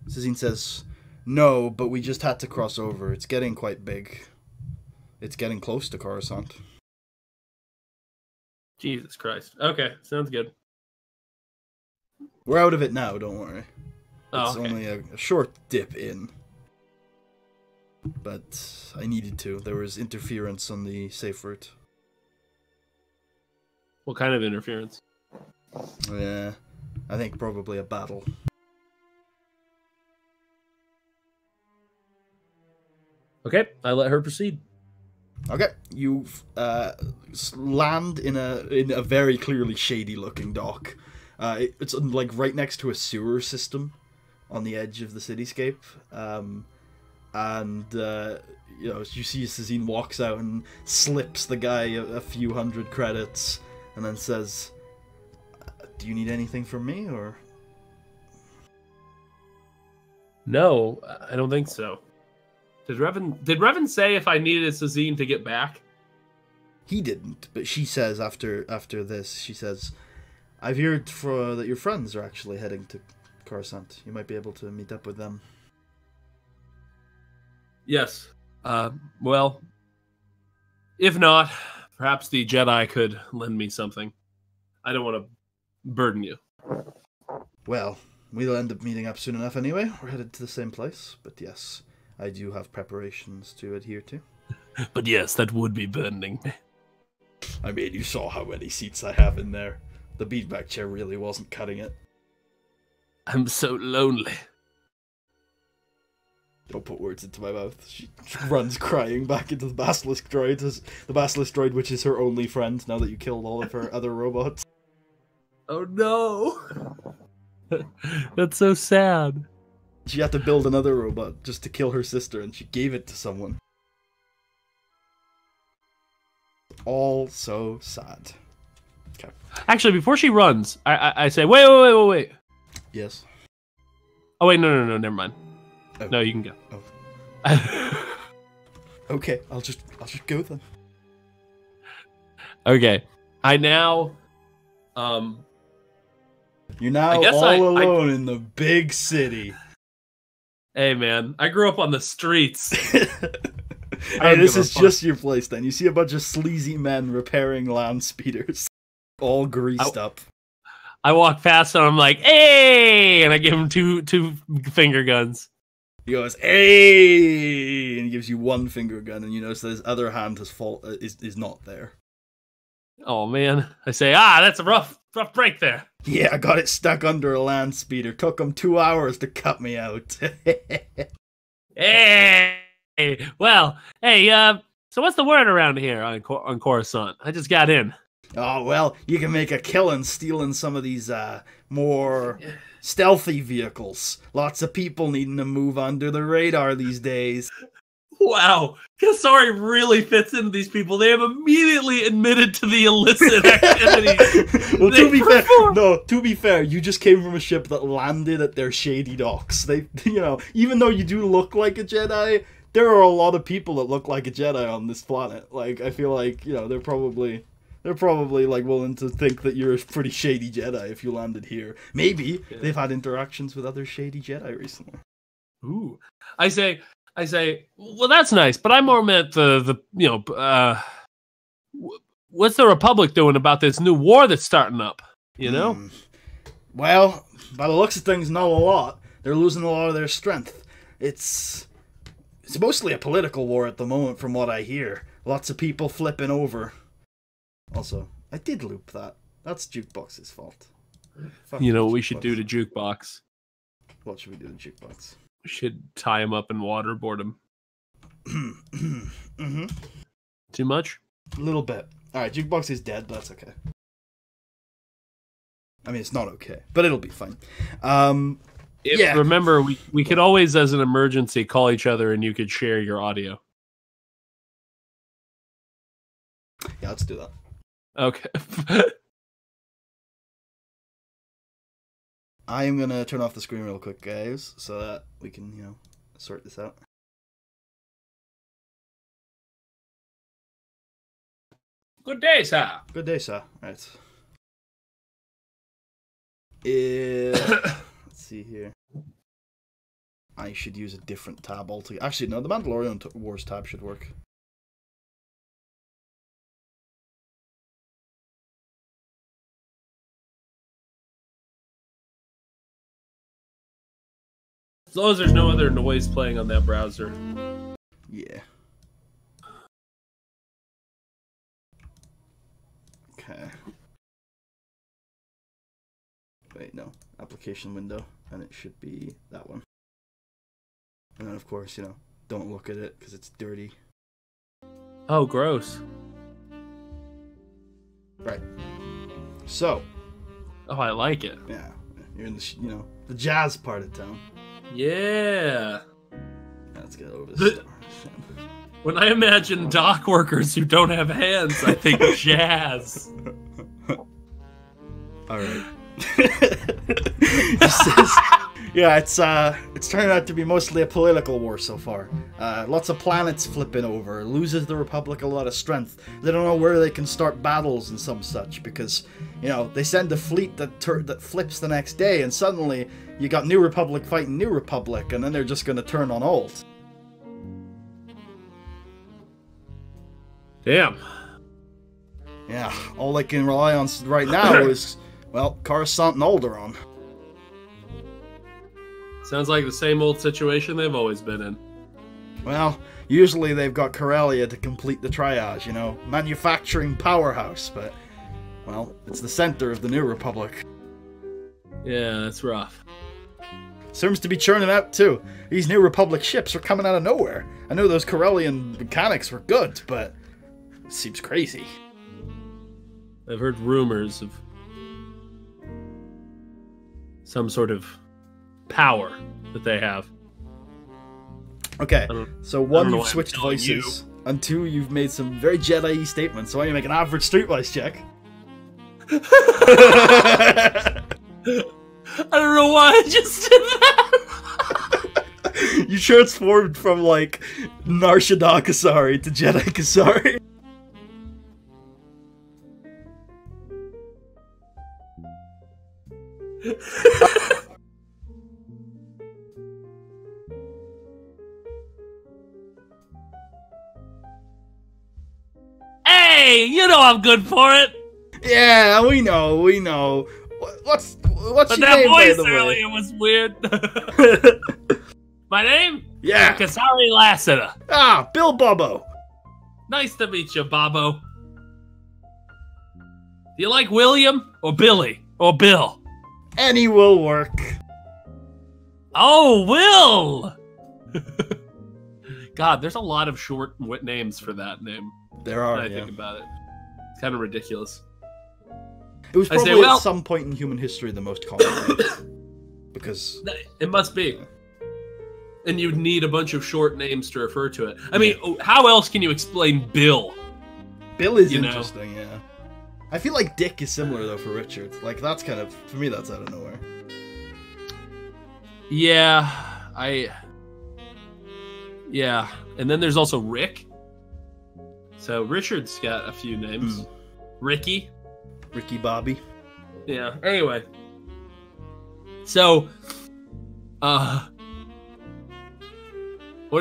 Shazine says, "No, but we just had to cross over. It's getting quite big. It's getting close to Coruscant." Jesus Christ. Okay, sounds good. We're out of it now, don't worry. Oh, it's okay. only a short dip in. But I needed to. There was interference on the safe route. What kind of interference? Yeah, I think probably a battle. Okay, I let her proceed. Okay, you land in a very clearly shady-looking dock. It's like right next to a sewer system on the edge of the cityscape. You see Shazine walks out and slips the guy a few hundred credits, and then says, "Do you need anything from me, or?" No, I don't think so. Did Revan say if I needed Shazine to get back? He didn't, but she says after this, she says, "I've heard that your friends are actually heading to Coruscant. You might be able to meet up with them." Yes. Well, if not, perhaps the Jedi could lend me something. I don't want to burden you. Well, we'll end up meeting up soon enough anyway. We're headed to the same place, but yes, I do have preparations to adhere to. But yes, that would be burdening. I mean, you saw how many seats I have in there. The beanbag chair really wasn't cutting it. I'm so lonely. Don't put words into my mouth. She runs crying back into the Basilisk droid, the Basilisk droid, which is her only friend now that you killed all of her other robots. Oh no! That's so sad. She had to build another robot just to kill her sister, and she gave it to someone. All so sad. Okay. Actually, before she runs, I say, wait. Yes. Oh wait, no, never mind. Oh. No, you can go. Oh. Okay, I'll just go then. Okay, I now, You're now all alone in the big city. Hey man, I grew up on the streets. Hey, this is just your place then. You see a bunch of sleazy men repairing land speeders, all greased up. I walk past and I'm like, hey! And I give him two finger guns. He goes, hey! And he gives you one finger gun, and you notice that his other hand is not there. Oh man, I say, that's a rough break there. Yeah, I got it stuck under a land speeder. Took them 2 hours to cut me out. Hey, well, hey, so what's the word around here on Coruscant? I just got in. Oh, well, you can make a killing stealing some of these more stealthy vehicles. Lots of people needing to move under the radar these days. Wow, Kasari really fits into these people. They have immediately admitted to the illicit activities. Well, to be fair, you just came from a ship that landed at their shady docks. They, even though you do look like a Jedi, there are a lot of people that look like a Jedi on this planet. Like, I feel like, they're probably like willing to think that you're a pretty shady Jedi if you landed here. Maybe they've had interactions with other shady Jedi recently. Ooh, I say, well, that's nice, but I more meant what's the Republic doing about this new war that's starting up? Well, by the looks of things, not a lot. They're losing a lot of their strength. It's mostly a political war at the moment, from what I hear. Lots of people flipping over. Also, I did loop that. That's Jukebox's fault. What we should do to Jukebox? What should we do to Jukebox? We should tie him up and waterboard him. Mm-hmm. Too much? A little bit. Alright, Jukebox is dead, but that's okay. I mean, it's not okay, but it'll be fine. Remember, we could always, as an emergency, call each other and you could share your audio. Yeah, let's do that. Okay. I am going to turn off the screen real quick, guys, so that we can, sort this out. Good day, sir. Good day, sir. Right. Let's see here. I should use a different tab altogether. Actually, no, the Mandalorian Wars tab should work. As long as there's no other noise playing on that browser. Yeah. Okay. Wait, no. Application window. And it should be that one. And then, of course, don't look at it because it's dirty. Oh, gross. Right. So. Oh, I like it. Yeah. You're in the, the jazz part of town. Yeah. Let's get over this. When I imagine dock workers who don't have hands, I think jazz. All right. Yeah, it's turning out to be mostly a political war so far. Lots of planets flipping over. Loses the Republic a lot of strength. They don't know where they can start battles and some such because, they send a fleet that flips the next day, and suddenly you got New Republic fighting New Republic, and then they're just going to turn on old. Damn. Yeah, all they can rely on right now is, well, Coruscant and Alderaan. Sounds like the same old situation they've always been in. Well, usually they've got Corellia to complete the triage, manufacturing powerhouse, but, well, it's the center of the New Republic. Yeah, that's rough. Seems to be churning out, too. These New Republic ships are coming out of nowhere. I know those Corellian mechanics were good, but it seems crazy. I've heard rumors of some sort of power that they have. Okay, so one, you've switched voices, and two, you've made some very Jedi-y statements, so why don't you make an average street voice check? I don't know why I just did that! You transformed from, Nar Shaddaa Kasari to Jedi Kasari. Hey, I'm good for it. Yeah, we know. What's but your that name, voice by the earlier was weird. My name? Yeah. Kasari Lassiter. Ah, Bill Bobo. Nice to meet you, Bobo. Do you like William or Billy or Bill? Any will work. Oh, Will! God, there's a lot of short names for that name. There are, when I think about it. It's kind of ridiculous. It was probably at some point in human history the most common, right? Because... It must be. And you'd need a bunch of short names to refer to it. I mean, how else can you explain Bill? Bill is interesting, yeah. I feel like Dick is similar, though, for Richard. Like, that's kind of... For me, that's out of nowhere. Yeah, Yeah, and then there's also Rick. So Richard's got a few names. Ricky Bobby. Yeah, anyway. So, what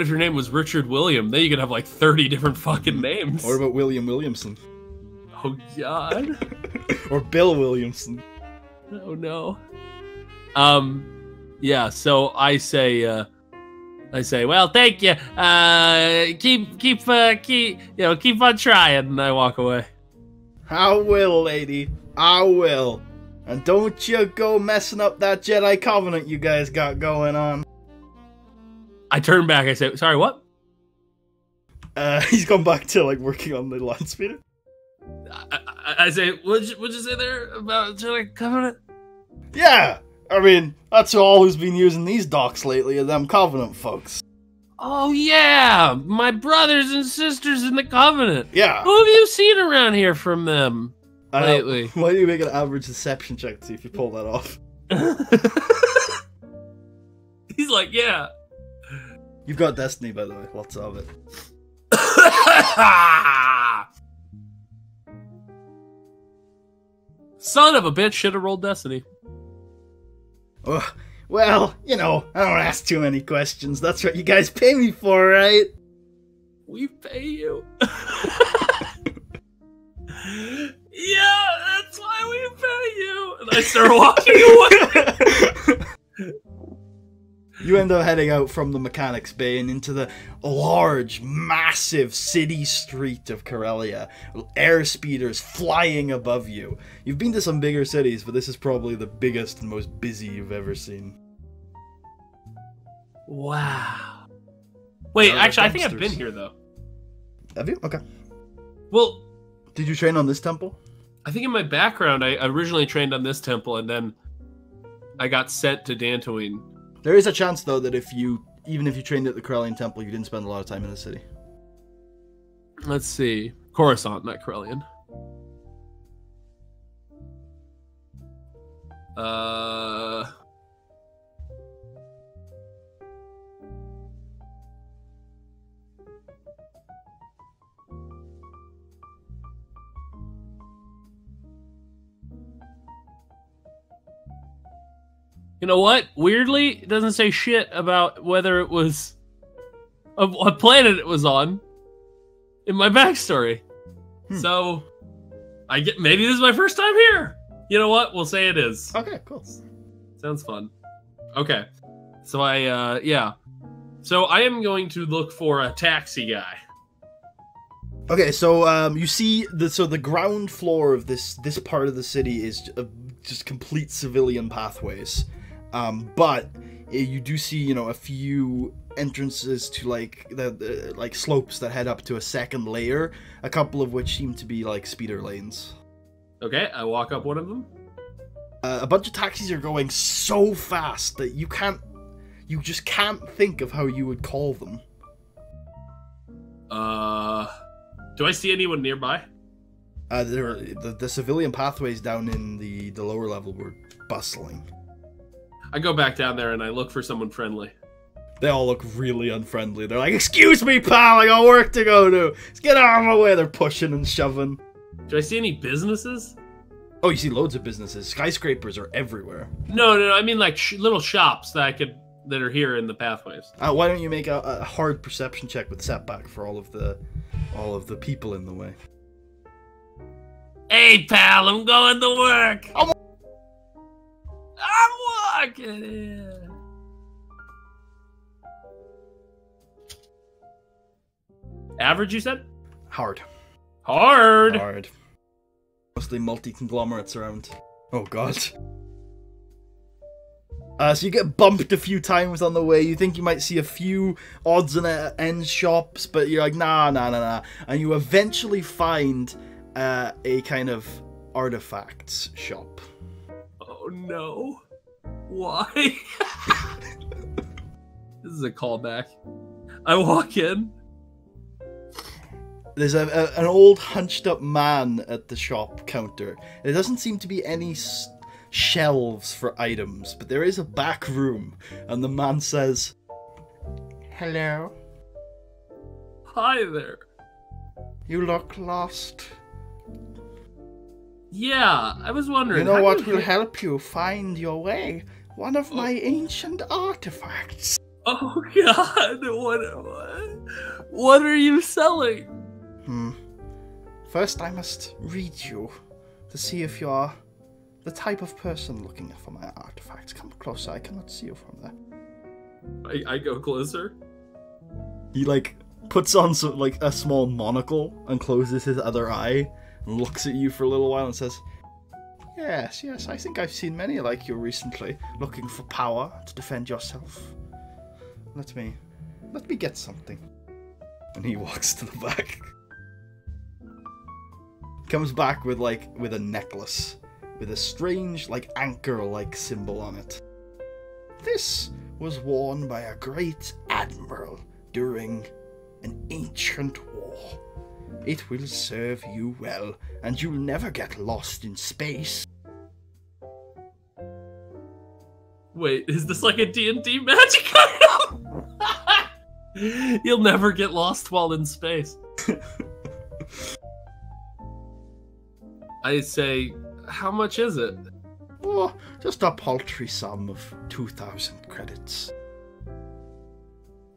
if your name was Richard William? Then you could have like 30 different fucking names. Or about William Williamson? Oh, God. Or Bill Williamson. Oh, no. Yeah, so I say, well, thank you. Keep on trying. And I walk away. I will, lady. I will. And don't you go messing up that Jedi Covenant you guys got going on. I turn back. I say, sorry, what? He's gone back to, like, working on the land speeder. I say, what'd you say there about Jedi Covenant? Yeah! I mean, that's all who's been using these docks lately, are them Covenant folks. Oh, yeah! My brothers and sisters in the Covenant. Yeah. Who have you seen around here from them lately? Why don't you make an average deception check to see if you pull that off? He's like, yeah. You've got destiny, by the way. Lots of it. Son of a bitch, should have rolled destiny. Oh, well, you know, I don't ask too many questions. That's what you guys pay me for, right? We pay you. Yeah, that's why we pay you. And I start walking away. You end up heading out from the Mechanics Bay and into the large, massive city street of Corellia. Air speeders flying above you. You've been to some bigger cities, but this is probably the biggest and most busy you've ever seen. Wow. Wait, actually, I think I've been here, though. Have you? Okay. Well... Did you train on this temple? I think in my background, I originally trained on this temple, and then I got sent to Dantooine. There is a chance, though, that even if you trained at the Corellian temple, you didn't spend a lot of time in the city. Let's see. Coruscant, not Corellian. You know what? Weirdly, it doesn't say shit about whether it was what planet it was on in my backstory. So I get maybe this is my first time here. You know what? We'll say it is. Okay, cool. Sounds fun. Okay. So yeah. So I am going to look for a taxi guy. Okay, so you see the ground floor of this part of the city is just complete civilian pathways. But you do see, a few entrances to like slopes that head up to a second layer, a couple of which seem to be like speeder lanes. Okay, I walk up one of them. A bunch of taxis are going so fast that you just can't think of how you would call them. Do I see anyone nearby? The civilian pathways down in the lower level were bustling. I go back down there and I look for someone friendly. They all look really unfriendly. They're like, "Excuse me, pal, I got work to go to. Let's get out of my way." They're pushing and shoving. Do I see any businesses? Oh, you see loads of businesses. Skyscrapers are everywhere. No, I mean like little shops that are here in the pathways. Why don't you make a hard perception check with setback for all of the people in the way? Hey, pal, I'm going to work. I'm walking here. Average, you said? Hard. Hard. Mostly multi-conglomerates around. Oh god. So you get bumped a few times on the way. You think you might see a few odds and ends shops, but you're like, nah. And you eventually find a kind of artifacts shop. Oh no. Why? This is a callback. I walk in. There's an old hunched up man at the shop counter. There doesn't seem to be any shelves for items, but there is a back room, and the man says, "Hello. Hi there. You look lost. Yeah, I was wondering. You know what will help you find your way? One of my ancient artifacts." Oh god, what are you selling? First I must read you to see if you're the type of person looking for my artifacts. Come closer, I cannot see you from there. I go closer. He puts on a small monocle and closes his other eye and looks at you for a little while and says, Yes, I think I've seen many like you recently, looking for power to defend yourself. Let me get something. And he walks to the back. Comes back with a necklace with a strange anchor-like symbol on it. This was worn by a great admiral during an ancient war. It will serve you well, and you'll never get lost in space. Wait, is this like a D&D magic item? You'll never get lost while in space. I say, how much is it? Oh, just a paltry sum of 2,000 credits.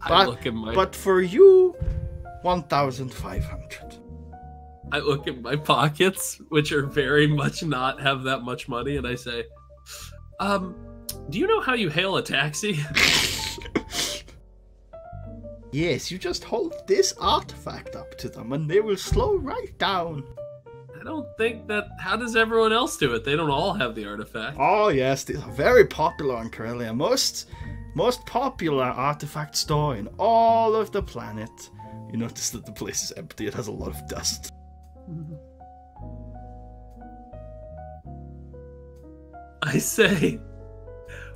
But for you, 1,500. I look at my pockets, which are very much not have that much money, and I say, do you know how you hail a taxi? Yes, you just hold this artifact up to them and they will slow right down. I don't think that... How does everyone else do it? They don't all have the artifact. Oh yes, these are very popular in Corellia. Most popular artifact store in all of the planet. You notice that the place is empty. It has a lot of dust. I say,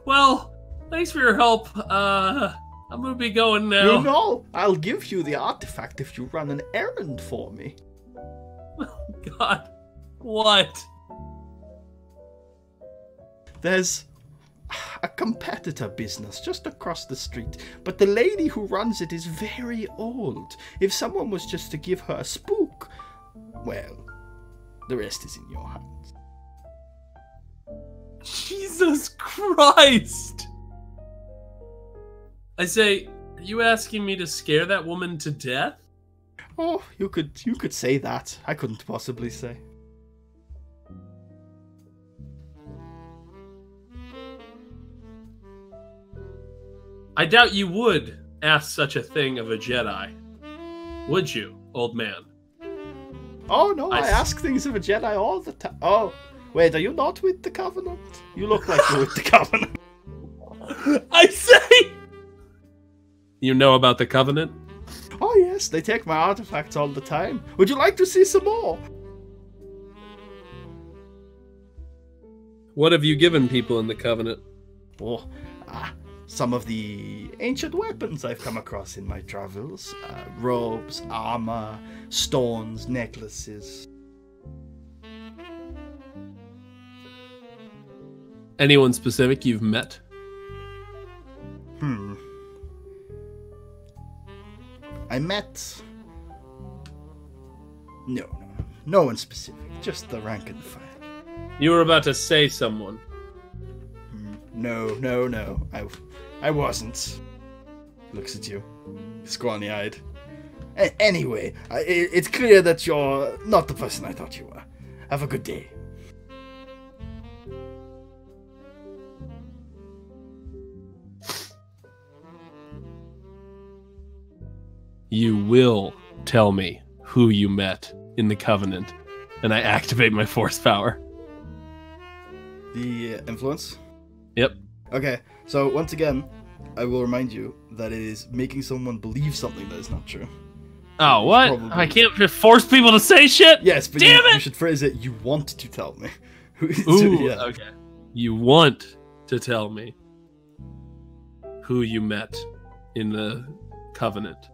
well, thanks for your help. I'm gonna be going now. You know, I'll give you the artifact if you run an errand for me. Oh, God. What? There's a competitor business just across the street, but the lady who runs it is very old. If someone was just to give her a spook, well, the rest is in your hands. Jesus Christ! I say, are you asking me to scare that woman to death? Oh, you could say that. I couldn't possibly say. I doubt you would ask such a thing of a Jedi. Would you, old man? Oh no, I ask things of a Jedi all the time. Oh, wait, are you not with the Covenant? You look like you're with the Covenant. I say! You know about the Covenant? Oh yes, they take my artifacts all the time. Would you like to see some more? What have you given people in the Covenant? Oh, some of the ancient weapons I've come across in my travels. Robes, armor, stones, necklaces. Anyone specific you've met? I met... No one specific. Just the rank and file. You were about to say someone. No. I wasn't. Looks at you. Scrawny-eyed. Anyway, it's clear that you're not the person I thought you were. Have a good day. You will tell me who you met in the Covenant and I activate my force power. The influence? Yep. Okay, so once again, I will remind you that it is making someone believe something that is not true. Oh, what? Probably. I can't force people to say shit? Yes, but Damn it! You should phrase it, you want to tell me. Ooh, okay. You want to tell me who you met in the Covenant.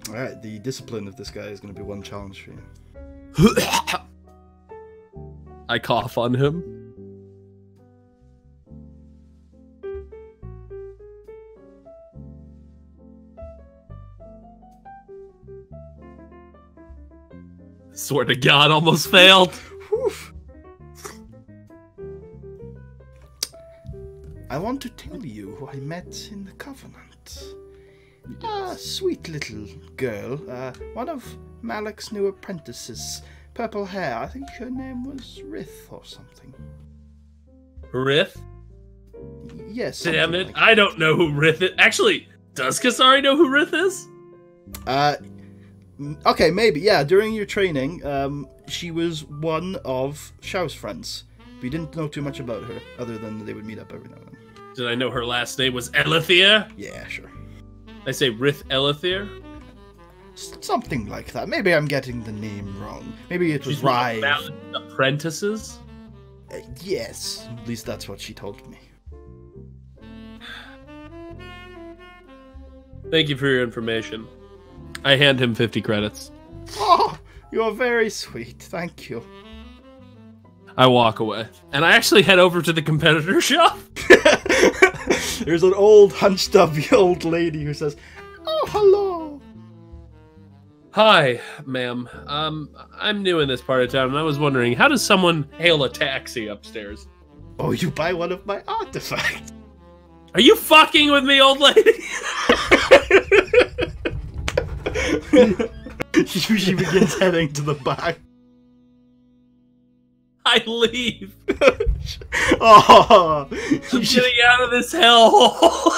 Alright, the discipline of this guy is going to be one challenge for you. I cough on him. Swear to God, almost failed. I want to tell you who I met in the Covenant. A sweet little girl, one of Malek's new apprentices. Purple hair, I think her name was Rith or something. Rith? Yes. Damn it, like I don't know who Rith is. Actually, does Kasari know who Rith is? Okay, maybe, yeah. During your training, she was one of Shao's friends. We didn't know too much about her, other than they would meet up every now and then. Did I know her last name was Elithir? Yeah, sure. I say Rith Elithir? Something like that. Maybe I'm getting the name wrong. Maybe it was Rive. Apprentices? Yes, at least that's what she told me. Thank you for your information. I hand him 50 credits. Oh, you are very sweet. Thank you. I walk away. And I actually head over to the competitor shop. There's an old, hunched up old lady who says, "Oh, hello." Hi, ma'am. I'm new in this part of town, and I was wondering, how does someone hail a taxi upstairs? Oh, you buy one of my artifacts. Are you fucking with me, old lady? She begins heading to the back. I leave. Oh, I'm getting out of this hellhole.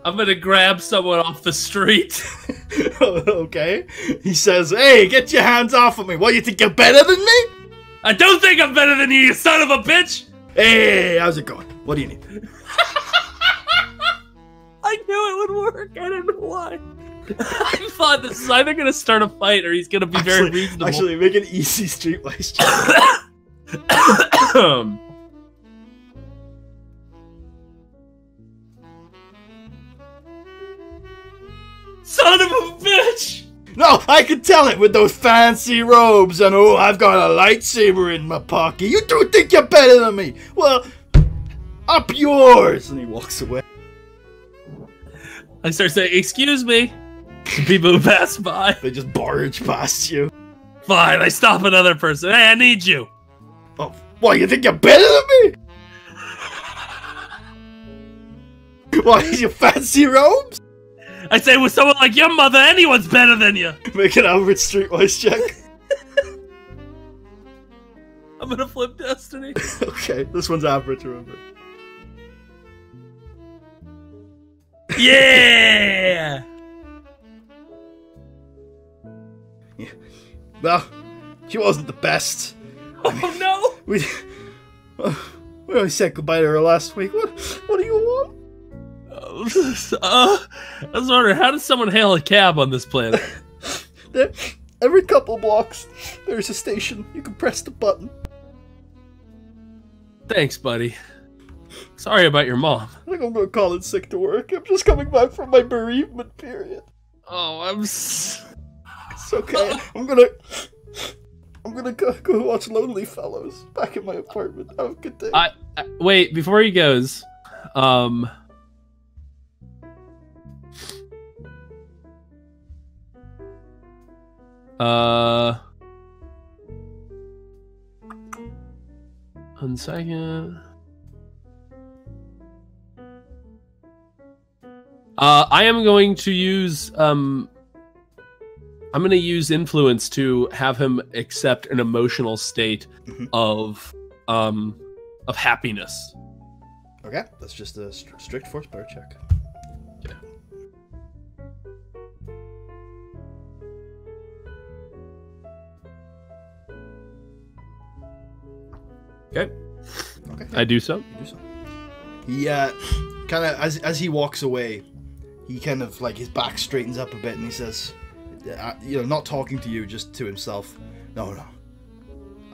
I'm gonna grab someone off the street. Okay. He says, "Hey, get your hands off of me. What, you think you're better than me?" I don't think I'm better than you, you son of a bitch! Hey, how's it going? What do you need? I knew it would work. I don't know why. I thought this is either going to start a fight or he's going to be very reasonable. Actually, make an easy streetwise check. Son of a bitch! No, I can tell it with those fancy robes and oh, I've got a lightsaber in my pocket. You do think you're better than me? Well, up yours! And he walks away. I start saying, "Excuse me," to people who pass by. They just barge past you. Fine, I stop another person. Hey, I need you. Oh, what, you think you're better than me? What, your fancy robes? I say, with someone like your mother, anyone's better than you. Make an Albert streetwise check. I'm gonna flip Destiny. Okay, this one's Albert, remember. Yeah! Yeah. Well, she wasn't the best. Oh no! We only said goodbye to her last week. What do you want? I was wondering, how does someone hail a cab on this planet? Every couple blocks, there's a station. You can press the button. Thanks, buddy. Sorry about your mom. I think I'm gonna call in sick to work. I'm just coming back from my bereavement period. Oh, It's okay. I'm gonna go watch Lonely Fellows back in my apartment. Have a good day. Wait, before he goes, one second. I am going to use I'm going to use influence to have him accept an emotional state of happiness. Okay, that's just a strict force power check. Okay. Okay. Okay. I do so. You do so. He kind of as he walks away, he kind of like his back straightens up a bit, and he says, not talking to you, just to himself. No,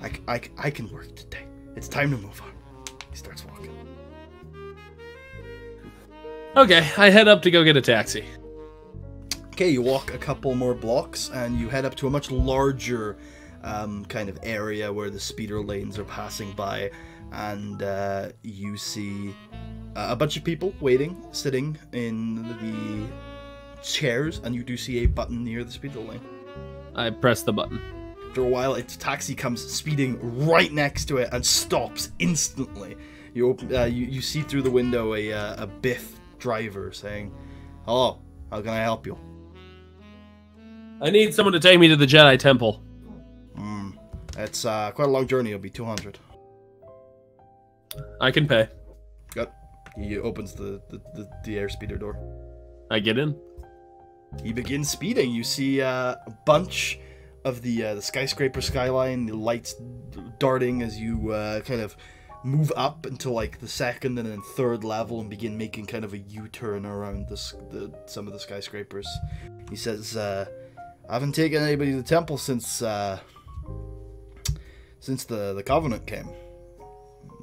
I can work today. It's time to move on. He starts walking. Okay, I head up to go get a taxi. Okay, you walk a couple more blocks, and you head up to a much larger kind of area where the speeder lanes are passing by, and you see a bunch of people waiting, sitting in the chairs, and you do see a button near the speeder lane. I press the button. After a while, its taxi comes speeding right next to it and stops instantly. You see through the window a Biff driver saying, "Hello, how can I help you?" I need someone to take me to the Jedi Temple. It's quite a long journey. It'll be 200. I can pay. Good. He opens the airspeeder door. I get in. He begins speeding. You see a bunch of the skyscraper skyline, the lights darting as you kind of move up into like the second and then third level and begin making kind of a U-turn around some of the skyscrapers. He says, "I haven't taken anybody to the temple since the Covenant came.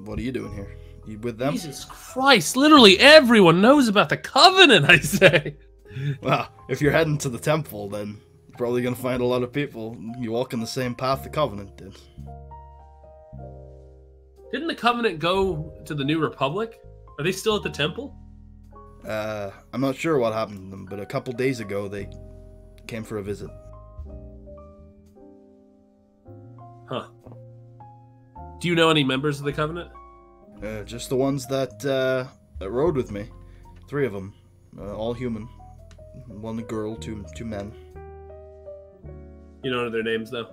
What are you doing here? You with them?" Jesus Christ, literally everyone knows about the Covenant, I say. Well, if you're heading to the temple, then you're probably going to find a lot of people. You walk in the same path the Covenant did. Didn't the Covenant go to the New Republic? Are they still at the temple? I'm not sure what happened to them, but a couple days ago they came for a visit. Huh. Do you know any members of the Covenant? Just the ones that rode with me. 3 of them. All human. 1 girl, 2 men. You don't know their names, though?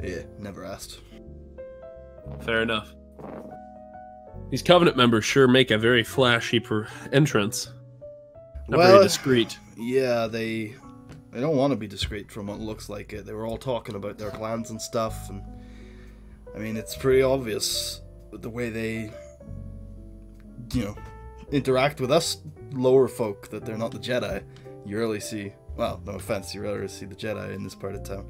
Yeah, never asked. Fair enough. These Covenant members sure make a very flashy entrance. Not very discreet. Yeah, they don't want to be discreet from what looks like it. They were all talking about their plans and stuff, and I mean, it's pretty obvious the way they, interact with us lower folk that they're not the Jedi. You rarely see, well, no offense, you rarely see the Jedi in this part of town.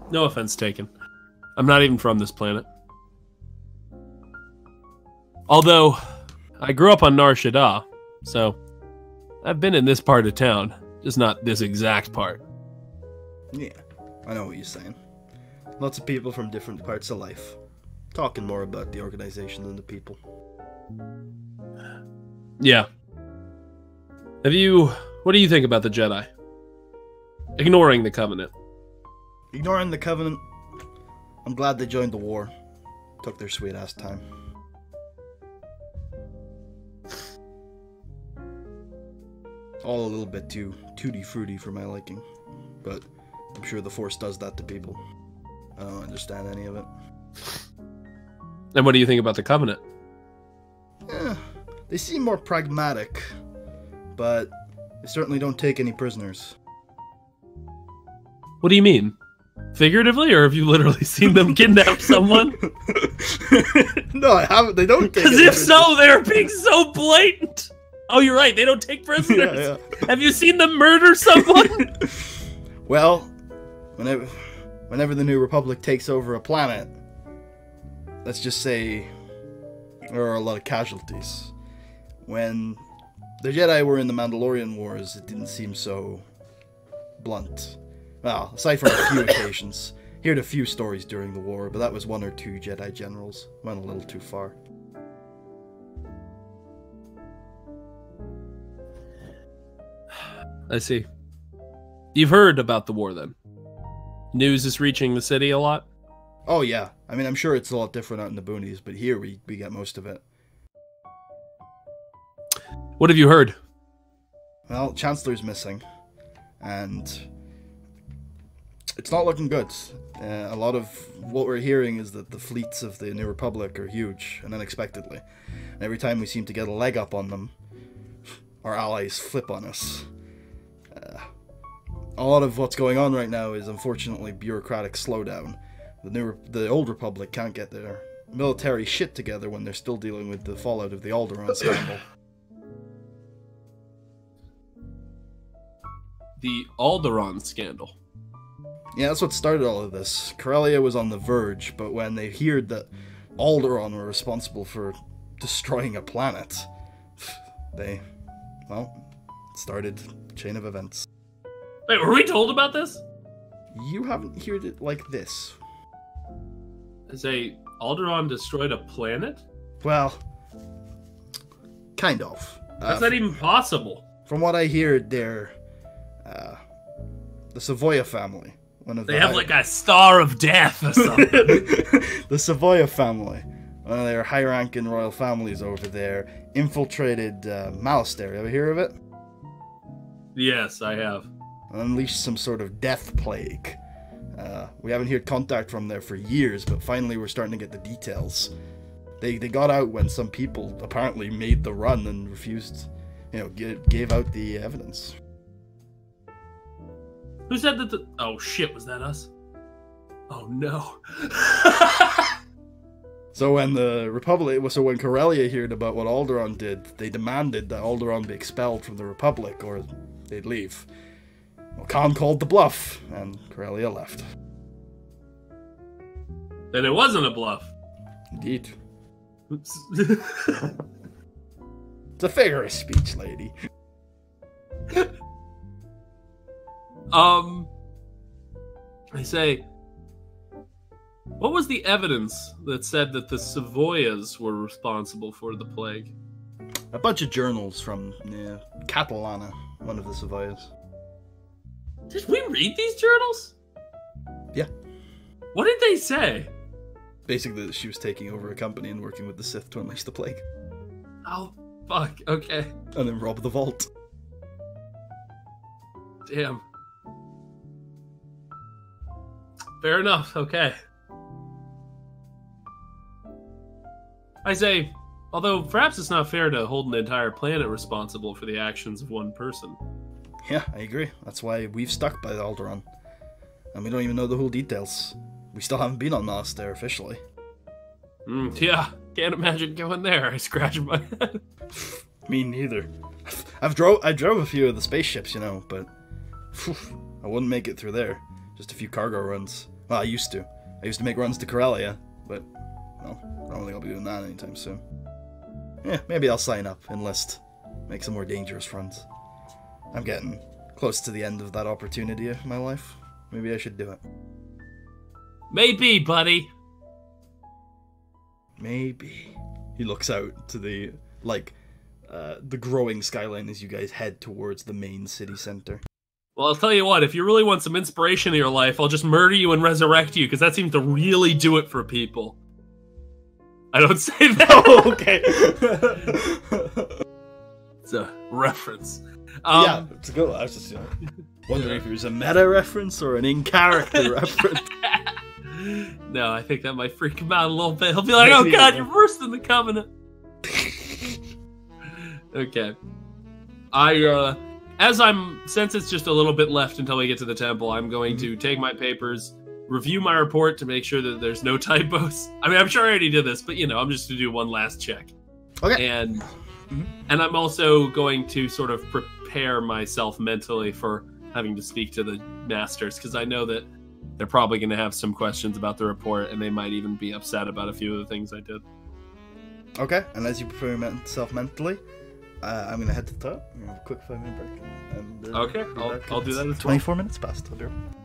No offense taken. I'm not even from this planet. Although, I grew up on Nar Shaddaa, so I've been in this part of town, just not this exact part. Yeah, I know what you're saying. Lots of people from different parts of life. Talking more about the organization than the people. Yeah. What do you think about the Jedi? Ignoring the Covenant. Ignoring the Covenant, I'm glad they joined the war. Took their sweet ass time. All a little bit too tutti-frutti for my liking. But I'm sure the Force does that to people. I don't understand any of it. And what do you think about the Covenant? They seem more pragmatic, but they certainly don't take any prisoners. What do you mean? Figuratively, or have you literally seen them kidnap someone? No, I haven't. They don't take Because if so, they're being so blatant. Oh, you're right. They don't take prisoners. Yeah. Have you seen them murder someone? Well, whenever the New Republic takes over a planet, let's just say there are a lot of casualties. When the Jedi were in the Mandalorian Wars, it didn't seem so blunt. Well, aside from a few occasions. Heard a few stories during the war, but that was 1 or 2 Jedi generals. Went a little too far. I see. You've heard about the war, then? News is reaching the city a lot? Oh, yeah. I mean, I'm sure it's a lot different out in the boonies, but here we get most of it. What have you heard? Well, Chancellor's missing. And it's not looking good. A lot of what we're hearing is that the fleets of the New Republic are huge and unexpectedly. And every time we seem to get a leg up on them, our allies flip on us. a lot of what's going on right now is unfortunately bureaucratic slowdown. The Old Republic can't get their military shit together when they're still dealing with the fallout of the Alderaan scandal. The Alderaan scandal. Yeah, that's what started all of this. Corellia was on the verge, but when they heard that Alderaan were responsible for destroying a planet, they, well, started a chain of events. Wait, were we told about this? You haven't heard it like this. Say, Alderaan destroyed a planet? Well, kind of. That's not even possible. From what I hear, they're the Savoya family. They have like a Star of Death or something. The Savoya family, one of their high-ranking royal families over there, infiltrated Malastare. Ever hear of it? Yes, I have. And unleashed some sort of death plague. We haven't heard contact from there for years, but finally we're starting to get the details. They got out when some people apparently made the run and refused, gave out the evidence. Who said that oh shit, was that us? Oh no. So when when Corellia heard about what Alderaan did, they demanded that Alderaan be expelled from the Republic or they'd leave. Well, Khan called the bluff, and Corellia left. Then it wasn't a bluff. Indeed. Oops. It's a figure of speech, lady. I say, what was the evidence that said that the Savoyas were responsible for the plague? A bunch of journals from Catalana, one of the Savoyas. Did we read these journals? Yeah. What did they say? Basically that she was taking over a company and working with the Sith to unleash the plague. Oh, fuck, okay. And then rob the vault. Damn. Fair enough, okay. I say, although perhaps it's not fair to hold an entire planet responsible for the actions of one person. Yeah, I agree. That's why we've stuck by Alderaan. And we don't even know the whole details. We still haven't been on Malastare officially. Yeah, can't imagine going there. I scratch my head. Me neither. I drove a few of the spaceships, but I wouldn't make it through there. Just a few cargo runs. Well, I used to. I used to make runs to Corellia, but well, I don't think I'll be doing that anytime soon. Yeah, maybe I'll sign up, enlist, make some more dangerous runs. I'm getting close to the end of that opportunity of my life. Maybe I should do it. Maybe, buddy. Maybe. He looks out to the growing skyline as you guys head towards the main city center. Well, I'll tell you what, if you really want some inspiration in your life, I'll just murder you and resurrect you, because that seems to really do it for people. I don't say that. Oh, okay. It's a reference. Yeah, it's a good one. I was just wondering if it was a meta reference or an in-character reference. No, I think that might freak him out a little bit. He'll be like, oh god, you're worse than the Covenant. Okay. Since it's just a little bit left until we get to the temple, I'm going to take my papers, review my report to make sure that there's no typos. I mean, I'm sure I already did this, but I'm just to do one last check. Okay. And I'm also going to sort of prepare myself mentally for having to speak to the masters, because I know that they're probably going to have some questions about the report, and they might even be upset about a few of the things I did. Okay, and as you prepare yourself mentally, I'm going to head to the top. I'm going to have a quick 5-minute break. And, okay, I'll do that as well. 24 minutes past. I'll be right back.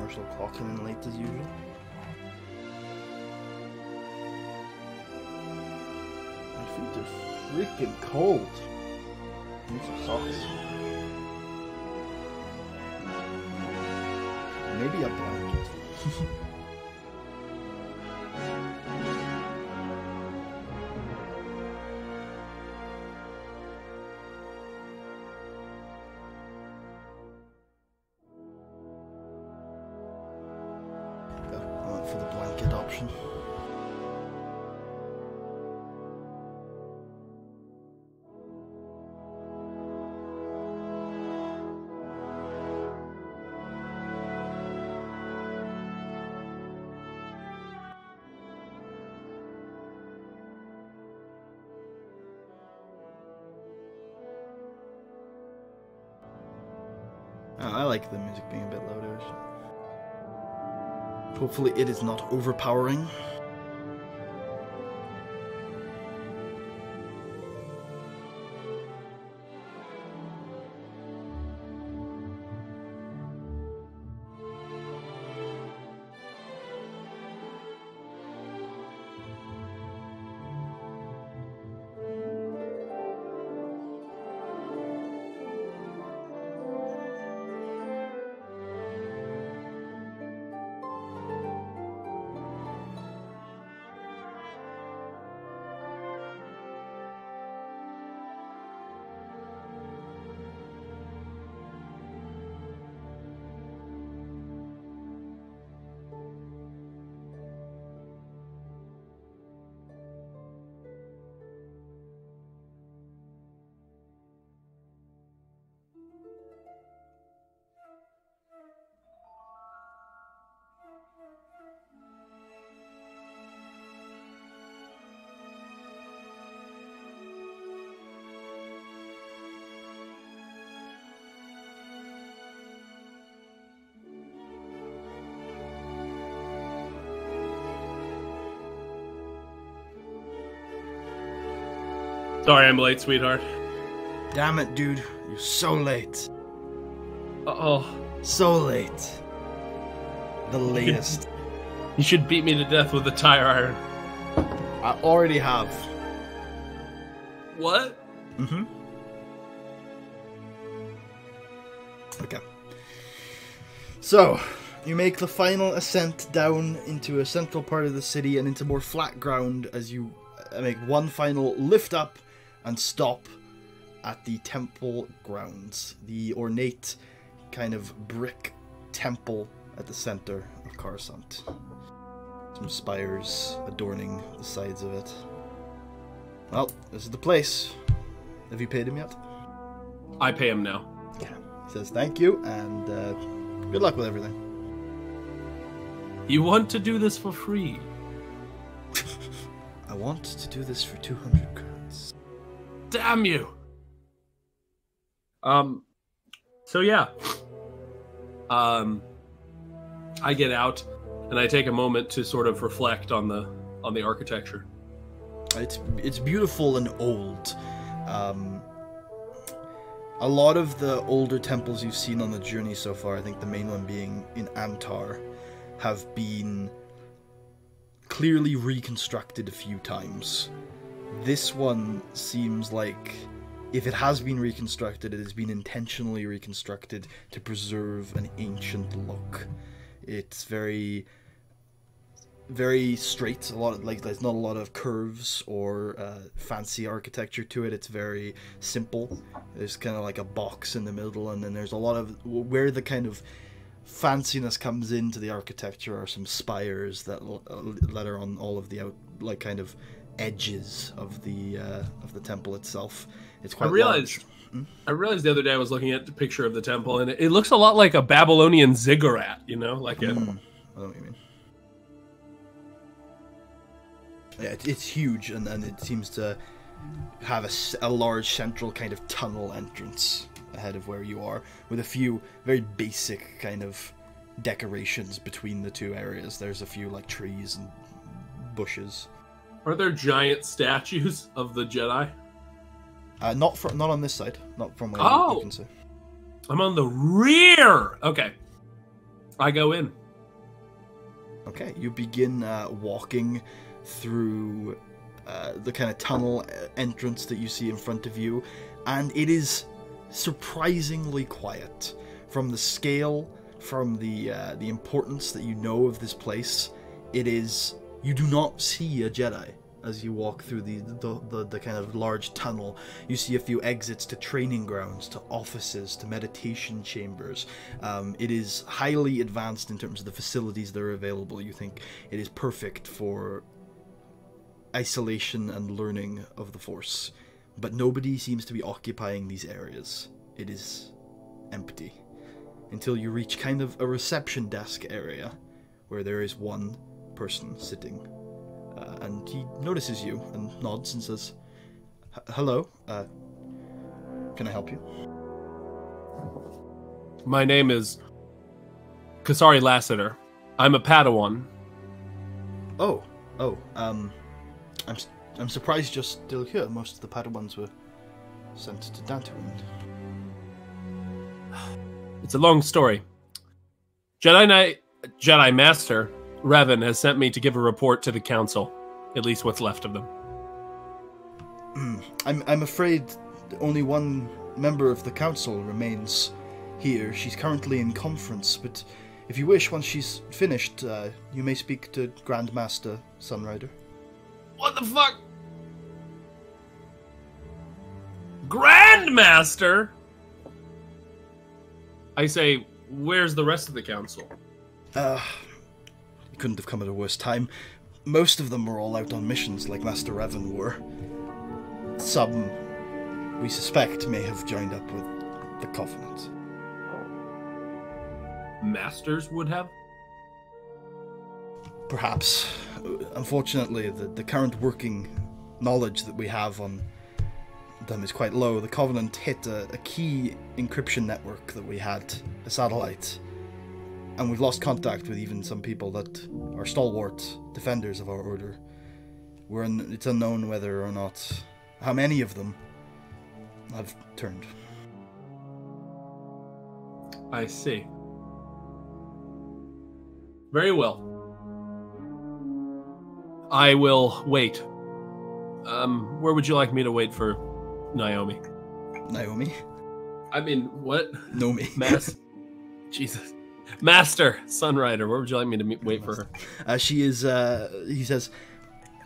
Commercial clocking in late as usual. My feet are freaking cold. I need some socks. Maybe a blanket. I went for the blanket option. I like the music being a bit louder. Hopefully it is not overpowering. Sorry I'm late, sweetheart. Damn it, dude. You're so late. Uh-oh. So late. The latest. You should beat me to death with a tire iron. I already have. What? Mm-hmm. Okay. So, you make the final ascent down into a central part of the city and into more flat ground as you make one final lift up and stop at the temple grounds. The ornate kind of brick temple at the center of Coruscant. Some spires adorning the sides of it. Well, this is the place. Have you paid him yet? I pay him now. Yeah. He says thank you and good luck with everything. You want to do this for free? I want to do this for 200 crowns. Damn you! So yeah. I get out and I take a moment to sort of reflect on the architecture. It's beautiful and old. A lot of the older temples you've seen on the journey so far, I think the main one being in Antar, have been clearly reconstructed a few times. This one seems like, if it has been reconstructed, it has been intentionally reconstructed to preserve an ancient look. It's very, very straight. There's not a lot of curves or fancy architecture to it. It's very simple. There's kind of like a box in the middle, and then there's a lot of where the kind of fanciness comes into the architecture are some spires that are on all of the kind of edges of the temple itself. It's quite large. I realized the other day I was looking at the picture of the temple, and it looks a lot like a Babylonian ziggurat, you know? Like I know what you mean. Yeah, it's huge, and it seems to have a large central kind of tunnel entrance ahead of where you are, with a few very basic kind of decorations between the two areas. There's a few like trees and bushes. Are there giant statues of the Jedi? Not on this side. Not from where you can see. I'm on the rear. Okay, I go in. Okay, you begin walking through the kind of tunnel entrance that you see in front of you, and it is surprisingly quiet. From the scale, from the importance that you know of this place, you do not see a Jedi as you walk through the kind of large tunnel. You see a few exits to training grounds, to offices, to meditation chambers. It is highly advanced in terms of the facilities that are available. You think it is perfect for isolation and learning of the Force. But nobody seems to be occupying these areas. It is empty. Until you reach kind of a reception desk area, where there is one person sitting. And he notices you and nods and says, hello, can I help you? My name is Kasari Lassiter. I'm a Padawan. I'm surprised you're still here. Most of the Padawans were sent to Dantooine. It's a long story. Jedi Master Revan has sent me to give a report to the Council, at least what's left of them. I'm afraid only one member of the Council remains here. She's currently in conference, but if you wish, once she's finished, you may speak to Grand Master Sunrider. What the fuck? Grandmaster? I say, where's the rest of the council? You couldn't have come at a worse time. Most of them were all out on missions like Master Revan were. Some, we suspect, may have joined up with the Covenant. Masters would have? Perhaps. Unfortunately, the current working knowledge that we have on them is quite low. The Covenant hit a key encryption network that we had, a satellite, and we've lost contact with even some people that are stalwart defenders of our order. It's unknown whether or not How many of them have turned? I see. Very well. I will wait. Where would you like me to wait for Naomi? Naomi? I mean, what? Nomi. Jesus. Master Sunrider, where would you like me to wait for her? She is, he says,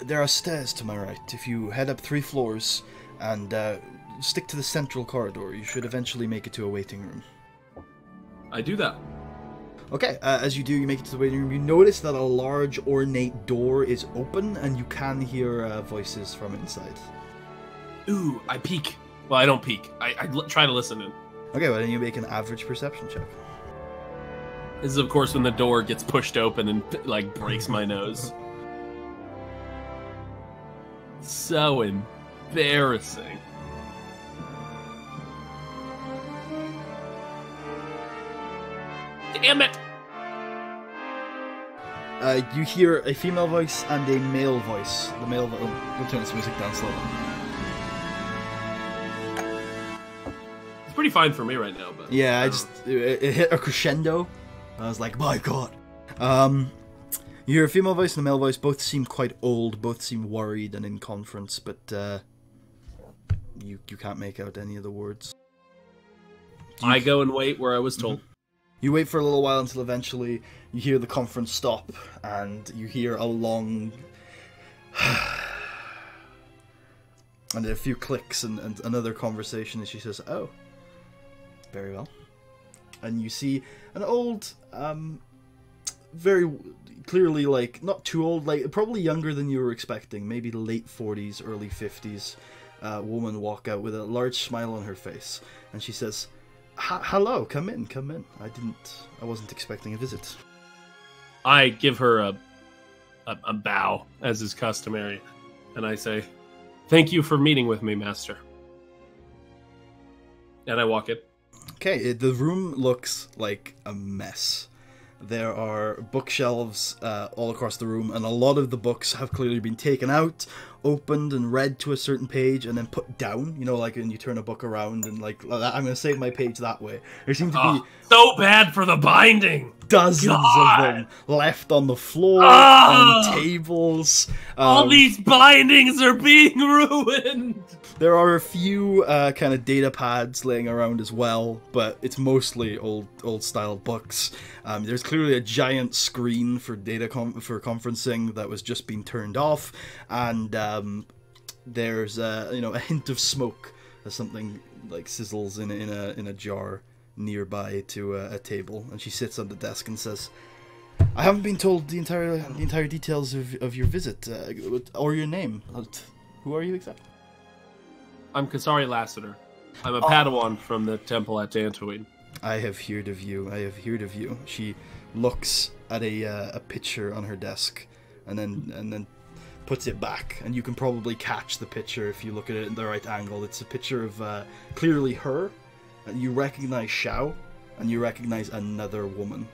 there are stairs to my right. If you head up 3 floors and stick to the central corridor, you should eventually make it to a waiting room. I do that. Okay, as you do, you make it to the waiting room. You notice that a large, ornate door is open, and you can hear voices from inside. Ooh, I peek. Well, I don't peek. I try to listen in. Okay, well, then you make an average perception check. This is, of course, when the door gets pushed open and, like, breaks my nose. So embarrassing. Damn it! You hear a female voice and a male voice. The male voice... We'll turn this music down slowly. It's pretty fine for me right now, but... Yeah, it hit a crescendo. I was like, my god. You hear a female voice and a male voice. Both seem quite old. Both seem worried and in conference, but you can't make out any of the words. I go and wait where I was told. You wait for a little while until eventually you hear the conference stop, and you hear a long... and a few clicks and another conversation, and she says, oh, very well. And you see an old, very clearly, like, not too old, like, probably younger than you were expecting, maybe late 40s, early 50s, woman walk out with a large smile on her face. And she says... Hello, come in. I wasn't expecting a visit. I give her a bow, as is customary, and I say, thank you for meeting with me, Master. And I walk in. Okay, the room looks like a mess. There are bookshelves all across the room, and a lot of the books have clearly been taken out, opened and read to a certain page, and then put down. You know, like when you turn a book around and like, I'm going to save my page that way. There seem to be so bad for the binding. Dozens of them left on the floor, on tables. All these bindings are being ruined. There are a few kind of data pads laying around as well, but it's mostly old style books. There's clearly a giant screen for for conferencing that was just being turned off, and there's a hint of smoke as something like sizzles in a jar nearby to a table, and she sits on the desk and says, I haven't been told the entire details of your visit or your name. Who are you exactly? I'm Kasari Lassiter. I'm a Padawan from the temple at Dantooine. I have heard of you. She looks at a picture on her desk and then puts it back, and you can probably catch the picture if you look at it in the right angle. It's a picture of clearly her, and you recognize Xiao, and you recognize another woman.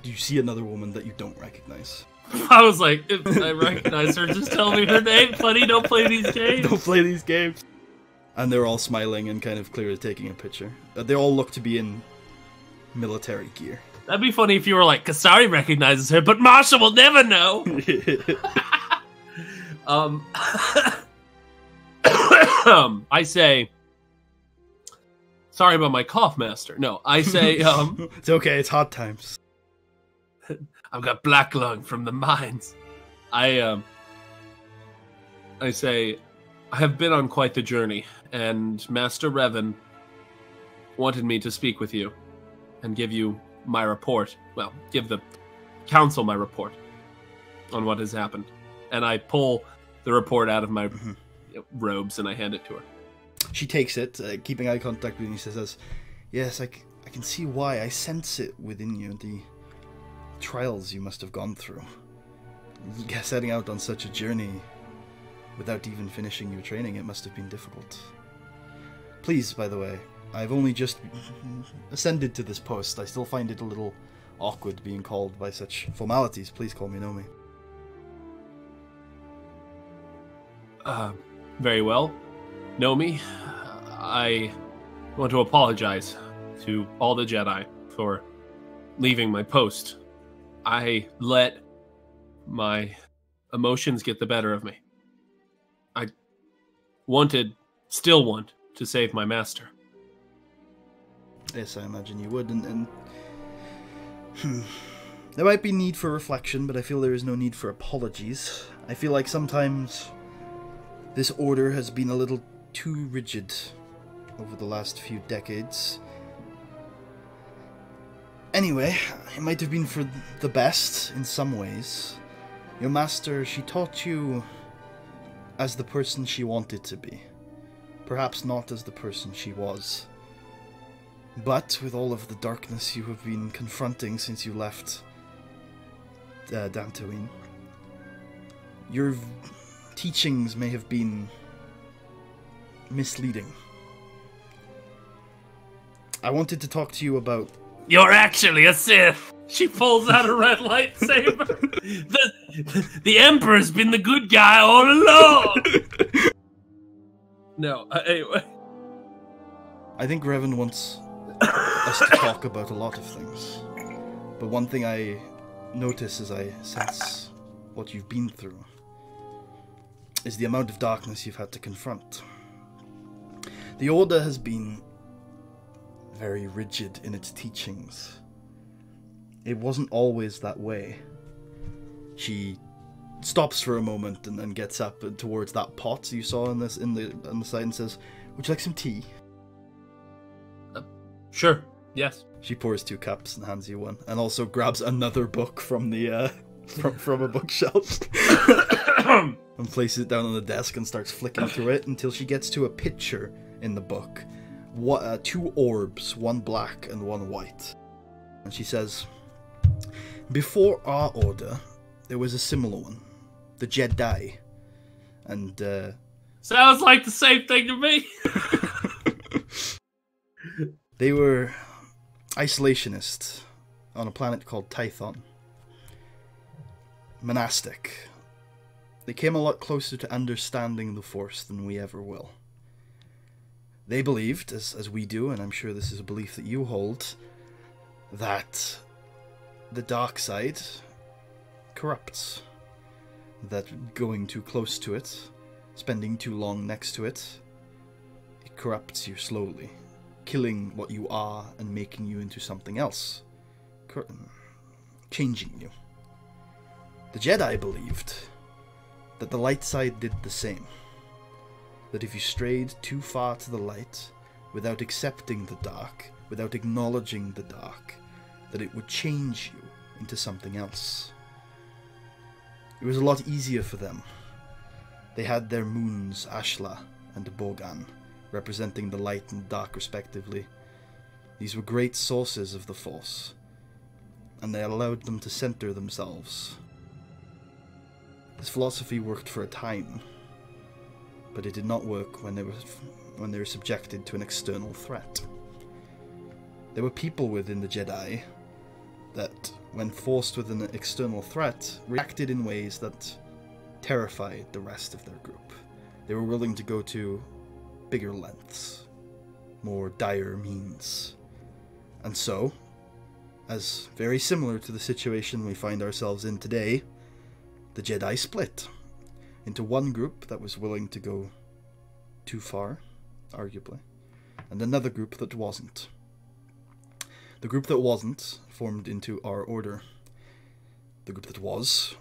You see another woman that you don't recognize. I was like, if I recognize her, just tell me her name, buddy. Don't play these games. Don't play these games. And they're all smiling and kind of clearly taking a picture. They all look to be in military gear. That'd be funny if you were like, Kasari recognizes her, but Marsha will never know. I say, sorry about my cough, Master. No, I say, it's okay, it's hot times. I've got black lung from the mines. I say, I have been on quite the journey, and Master Revan wanted me to speak with you and give you my report. Well, give the council my report on what has happened. And I pull the report out of my robes and I hand it to her. She takes it, keeping eye contact with you, and she says, yes, I can see why. I sense it within you, the trials you must have gone through. Setting out on such a journey without even finishing your training, it must have been difficult. Please, by the way, I've only just ascended to this post. I still find it a little awkward being called by such formalities. Please call me Nomi. Very well. know me, I want to apologize to all the Jedi for leaving my post. I let my emotions get the better of me. I still want to save my master. Yes, I imagine you would, and there might be need for reflection, but I feel there is no need for apologies. I feel like sometimes this order has been a little too rigid over the last few decades. Anyway, it might have been for the best in some ways. Your master, she taught you as the person she wanted to be. Perhaps not as the person she was. But with all of the darkness you have been confronting since you left Dantooine, your teachings may have been misleading. I wanted to talk to you about... You're actually a Sith! She pulls out a red lightsaber. the Emperor's been the good guy all along! No, anyway. I think Revan wants us to talk about a lot of things. But one thing I notice as I sense what you've been through is the amount of darkness you've had to confront. The Order has been very rigid in its teachings. It wasn't always that way. She stops for a moment and then gets up towards that pot you saw on the side and says, "Would you like some tea?" Sure. Yes. She pours 2 cups and hands you one, and also grabs another book from the from a bookshelf and places it down on the desk and starts flicking through it until she gets to a picture in the book. 2 orbs, one black and one white. And she says, "Before our order, there was a similar one, the Jedi, and sounds like the same thing to me." They were isolationists on a planet called Tython. Monastic. They came a lot closer to understanding the Force than we ever will. They believed, as we do, and I'm sure this is a belief that you hold, that the dark side corrupts. That going too close to it, spending too long next to it, it corrupts you slowly, killing what you are and making you into something else, changing you. The Jedi believed that the light side did the same. That if you strayed too far to the light, without accepting the dark, without acknowledging the dark, that it would change you into something else. It was a lot easier for them. They had their moons, Ashla and Bogan, representing the light and dark respectively. These were great sources of the Force, and they allowed them to center themselves. This philosophy worked for a time, but it did not work when they were subjected to an external threat. There were people within the Jedi that, when forced with an external threat, reacted in ways that terrified the rest of their group. They were willing to go to bigger lengths, more dire means. And so, as very similar to the situation we find ourselves in today, the Jedi split into one group that was willing to go too far, arguably, and another group that wasn't. The group that wasn't formed into our order. The group that was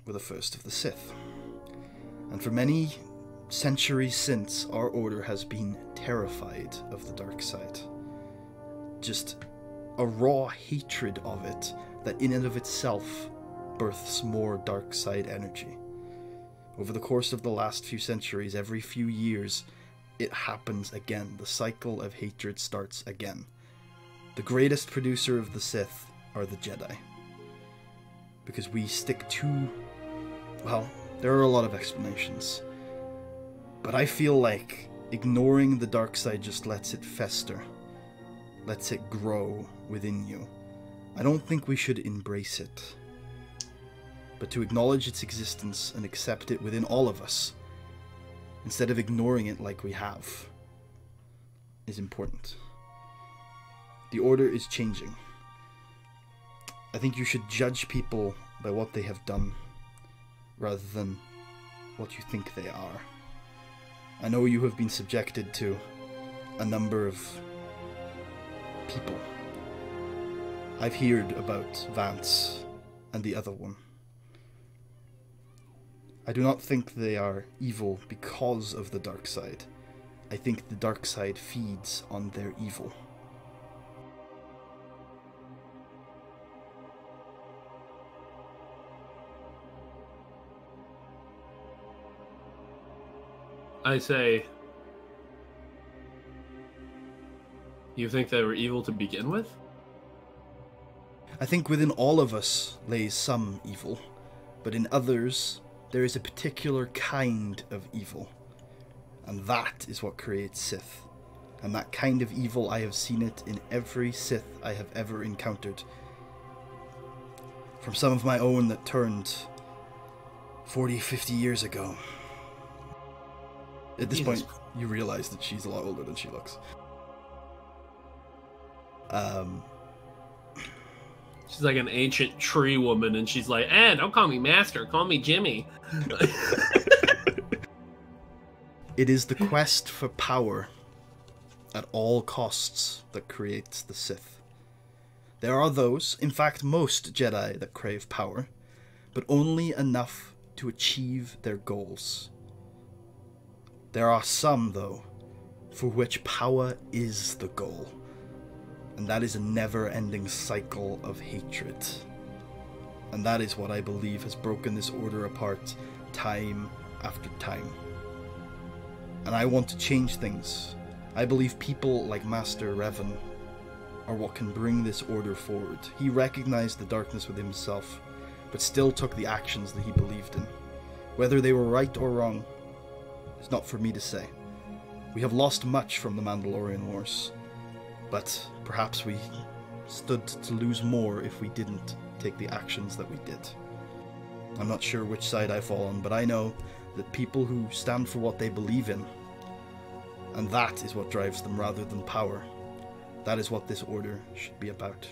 were the first of the Sith. And for many centuries since, our order has been terrified of the dark side. Just a raw hatred of it that in and of itself births more dark side energy. Over the course of the last few centuries, every few years, it happens again. The cycle of hatred starts again. The greatest producer of the Sith are the Jedi. Because we stick to... well, there are a lot of explanations. But I feel like ignoring the dark side just lets it fester. Lets it grow within you. I don't think we should embrace it. But to acknowledge its existence and accept it within all of us instead of ignoring it like we have, is important. The order is changing. I think you should judge people by what they have done, rather than what you think they are. I know you have been subjected to a number of people. I've heard about Vance and the other one. I do not think they are evil because of the dark side. I think the dark side feeds on their evil. I say, you think they were evil to begin with? I think within all of us lays some evil, but in others there is a particular kind of evil, and that is what creates Sith. And that kind of evil, I have seen it in every Sith I have ever encountered. From some of my own that turned 40, 50 years ago. At this point, you realize that she's a lot older than she looks. She's like an ancient tree woman, and she's like, "Eh, don't call me master, call me Jimmy." It is the quest for power at all costs that creates the Sith. There are those, in fact most Jedi, that crave power, but only enough to achieve their goals. There are some, though, for which power is the goal, and that is a never-ending cycle of hatred. And that is what I believe has broken this order apart time after time. And I want to change things. I believe people like Master Revan are what can bring this order forward. He recognized the darkness within himself, but still took the actions that he believed in. Whether they were right or wrong, it's not for me to say. We have lost much from the Mandalorian Wars, but perhaps we stood to lose more if we didn't take the actions that we did. I'm not sure which side I fall on, but I know that people who stand for what they believe in, and that is what drives them rather than power. That is what this order should be about.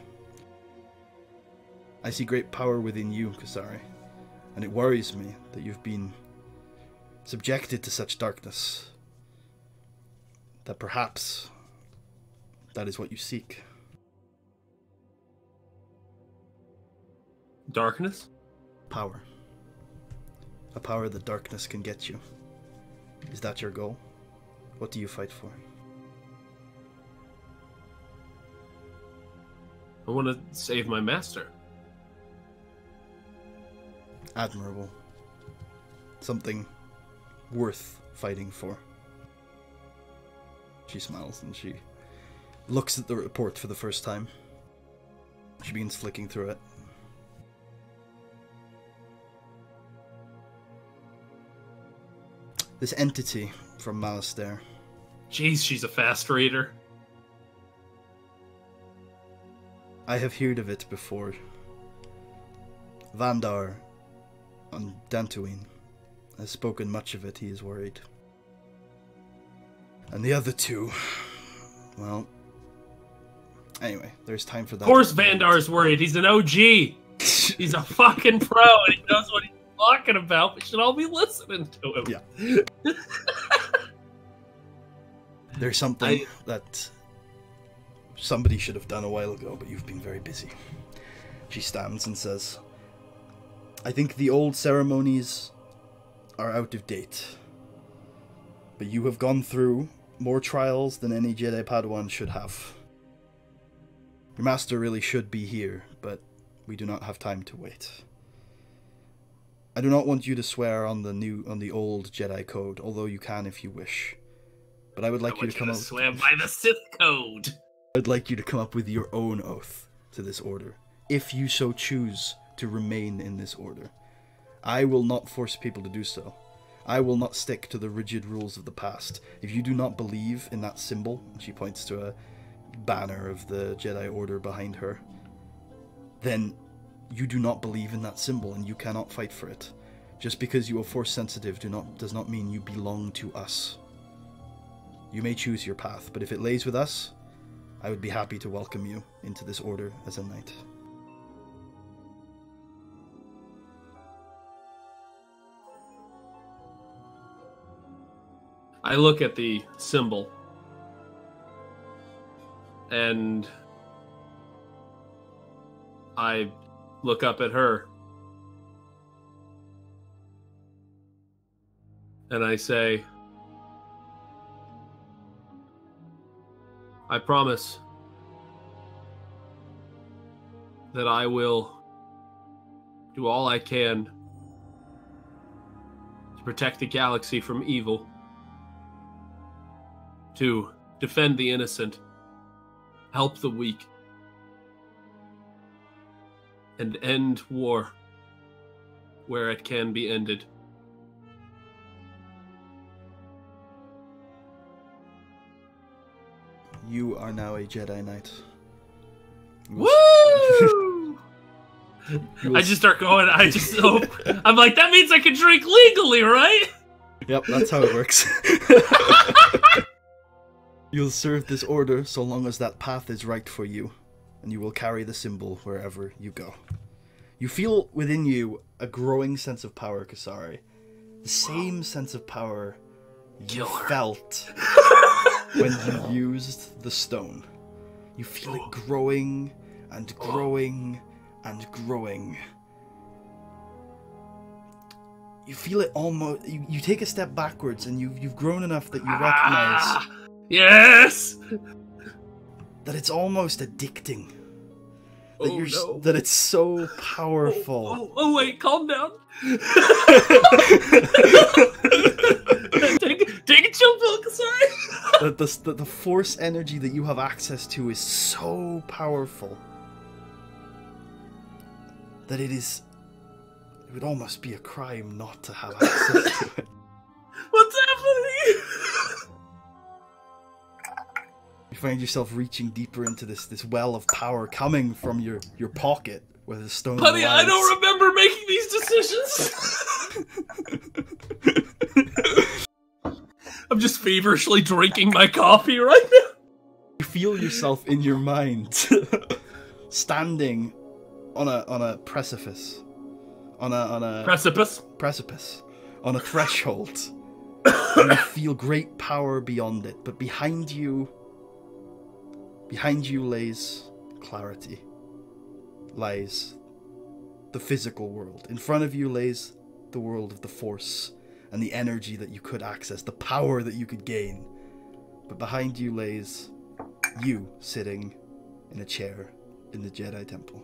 I see great power within you, Kasari, and it worries me that you've been subjected to such darkness, that perhaps that is what you seek. Darkness? Power. A power that darkness can get you. Is that your goal? What do you fight for? I want to save my master. Admirable. Something worth fighting for. She smiles and she looks at the report for the first time. She begins flicking through it. This entity from Malastair. Jeez, she's a fast reader. I have heard of it before. Vandar on Dantooine has spoken much of it, he is worried. And the other two, well, anyway, there's time for that. Of course Vandar's worried, he's an OG. He's a fucking pro and he knows what he's talking about. We should all be listening to him. Yeah. There's something that somebody should have done a while ago, but you've been very busy. She stands and says, I think the old ceremonies are out of date, but you have gone through more trials than any Jedi Padawan should have. Your master really should be here, but we do not have time to wait. I do not want you to swear on the old Jedi code, although you can if you wish. But I would like you to come up. Swear by the Sith code. I'd like you to come up with your own oath to this order, if you so choose to remain in this order. I will not force people to do so. I will not stick to the rigid rules of the past. If you do not believe in that symbol, and she points to a banner of the Jedi Order behind her, then you do not believe in that symbol and you cannot fight for it. Just because you are force sensitive does not mean you belong to us. You may choose your path, but if it lays with us, I would be happy to welcome you into this order as a knight. I look at the symbol, and I look up at her, and I say, I promise that I will do all I can to protect the galaxy from evil, to defend the innocent, help the weak, and end war where it can be ended. You are now a Jedi Knight. Woo! I just start going, I'm like, that means I can drink legally, right? Yep, that's how it works. You'll serve this order so long as that path is right for you, and you will carry the symbol wherever you go. You feel within you a growing sense of power, Kasari. The same sense of power you felt when you used the stone. You feel it growing and growing and growing. You feel it almost... You take a step backwards and you've grown enough that you recognize... Yes! That it's almost addicting. That it's so powerful. Oh, wait, calm down. take a chill pill, Kasari. That the force energy that you have access to is so powerful that it would almost be a crime not to have access to it. What's happening? You find yourself reaching deeper into this well of power coming from your pocket where the stone Honey, lies. I don't remember making these decisions. I'm just feverishly drinking my coffee right now. You feel yourself in your mind standing on a precipice. On a precipice. On a threshold. And you feel great power beyond it, but behind you lays clarity. Lies the physical world. In front of you lays the world of the Force and the energy that you could access, the power that you could gain. But behind you lays you sitting in a chair in the Jedi Temple.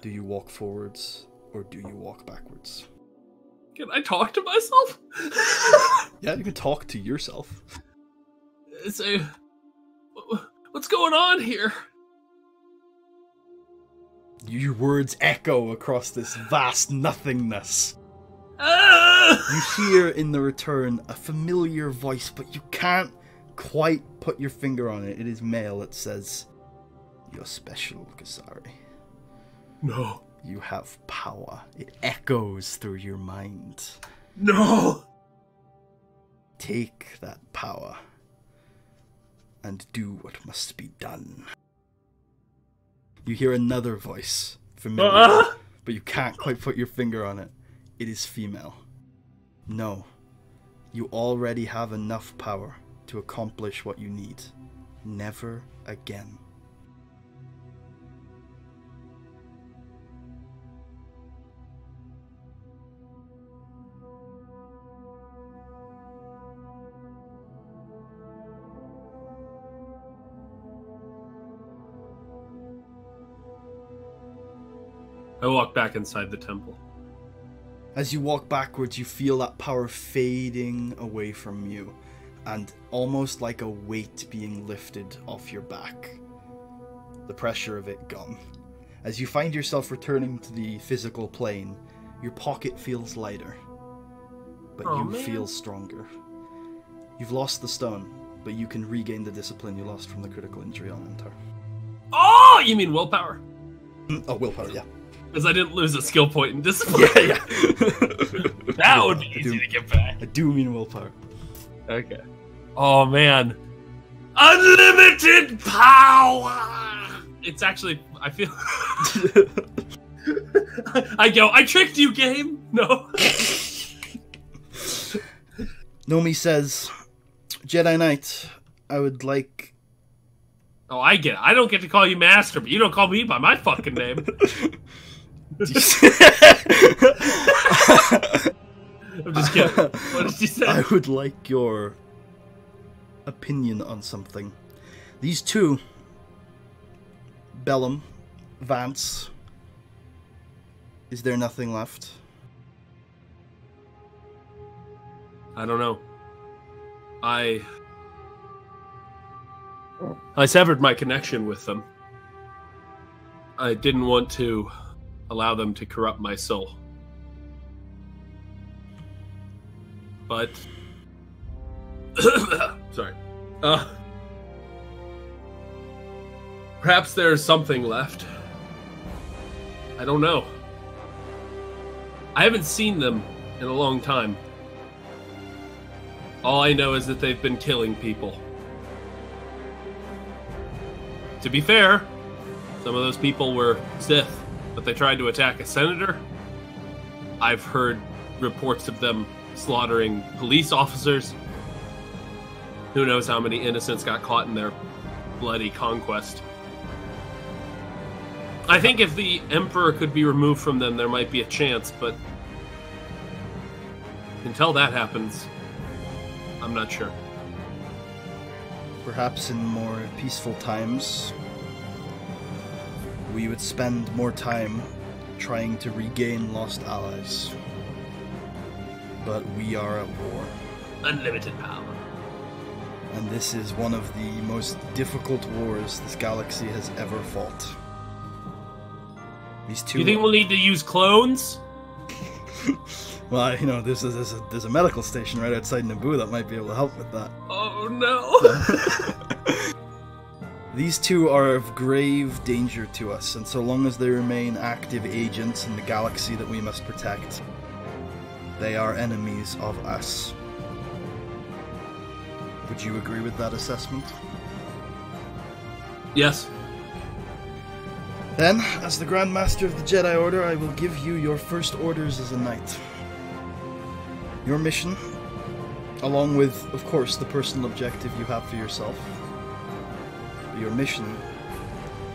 Do you walk forwards or do you walk backwards? Can I talk to myself? Yeah, you can talk to yourself. So, what's going on here? Your words echo across this vast nothingness. You hear in the return a familiar voice, but you can't quite put your finger on it. It is male. It says, "You're special, Kasari. No. You have power." It echoes through your mind. No. Take that power and do what must be done. You hear another voice, familiar, but you can't quite put your finger on it. It is female. No, you already have enough power to accomplish what you need. Never again. I walk back inside the temple. As you walk backwards, you feel that power fading away from you, and almost like a weight being lifted off your back. The pressure of it gone. As you find yourself returning to the physical plane, your pocket feels lighter, but you feel stronger. You've lost the stone, but you can regain the discipline you lost from the critical injury on Antar. Oh, you mean willpower? Oh, willpower, yeah. Because I didn't lose a skill point in discipline. Yeah. That would be easy to get back. I do mean willpower. Okay. Oh, man. Unlimited power! It's actually, I feel... I tricked you, game! No. Nomi says, Jedi Knight, I would like... Oh, I get it. I don't get to call you Master, but you don't call me by my fucking name. I'm just kidding. What did she say? I would like your opinion on something. These two, Bellum, Vance, is there nothing left? I don't know. I severed my connection with them. I didn't want to allow them to corrupt my soul. But... Sorry. Perhaps there's something left. I don't know. I haven't seen them in a long time. All I know is that they've been killing people. To be fair, some of those people were Sith, but they tried to attack a senator. I've heard reports of them slaughtering police officers. Who knows how many innocents got caught in their bloody conquest. I think if the Emperor could be removed from them, there might be a chance, but until that happens, I'm not sure. Perhaps in more peaceful times, we would spend more time trying to regain lost allies. But we are at war. Unlimited power. And this is one of the most difficult wars this galaxy has ever fought. These two... You think we'll need to use clones? Well, you know, there's a medical station right outside Naboo that might be able to help with that. Oh no! These two are of grave danger to us, and so long as they remain active agents in the galaxy that we must protect, they are enemies of us. Would you agree with that assessment? Yes. Then, as the Grand Master of the Jedi Order, I will give you your first orders as a knight. Your mission, along with, of course, the personal objective you have for yourself, your mission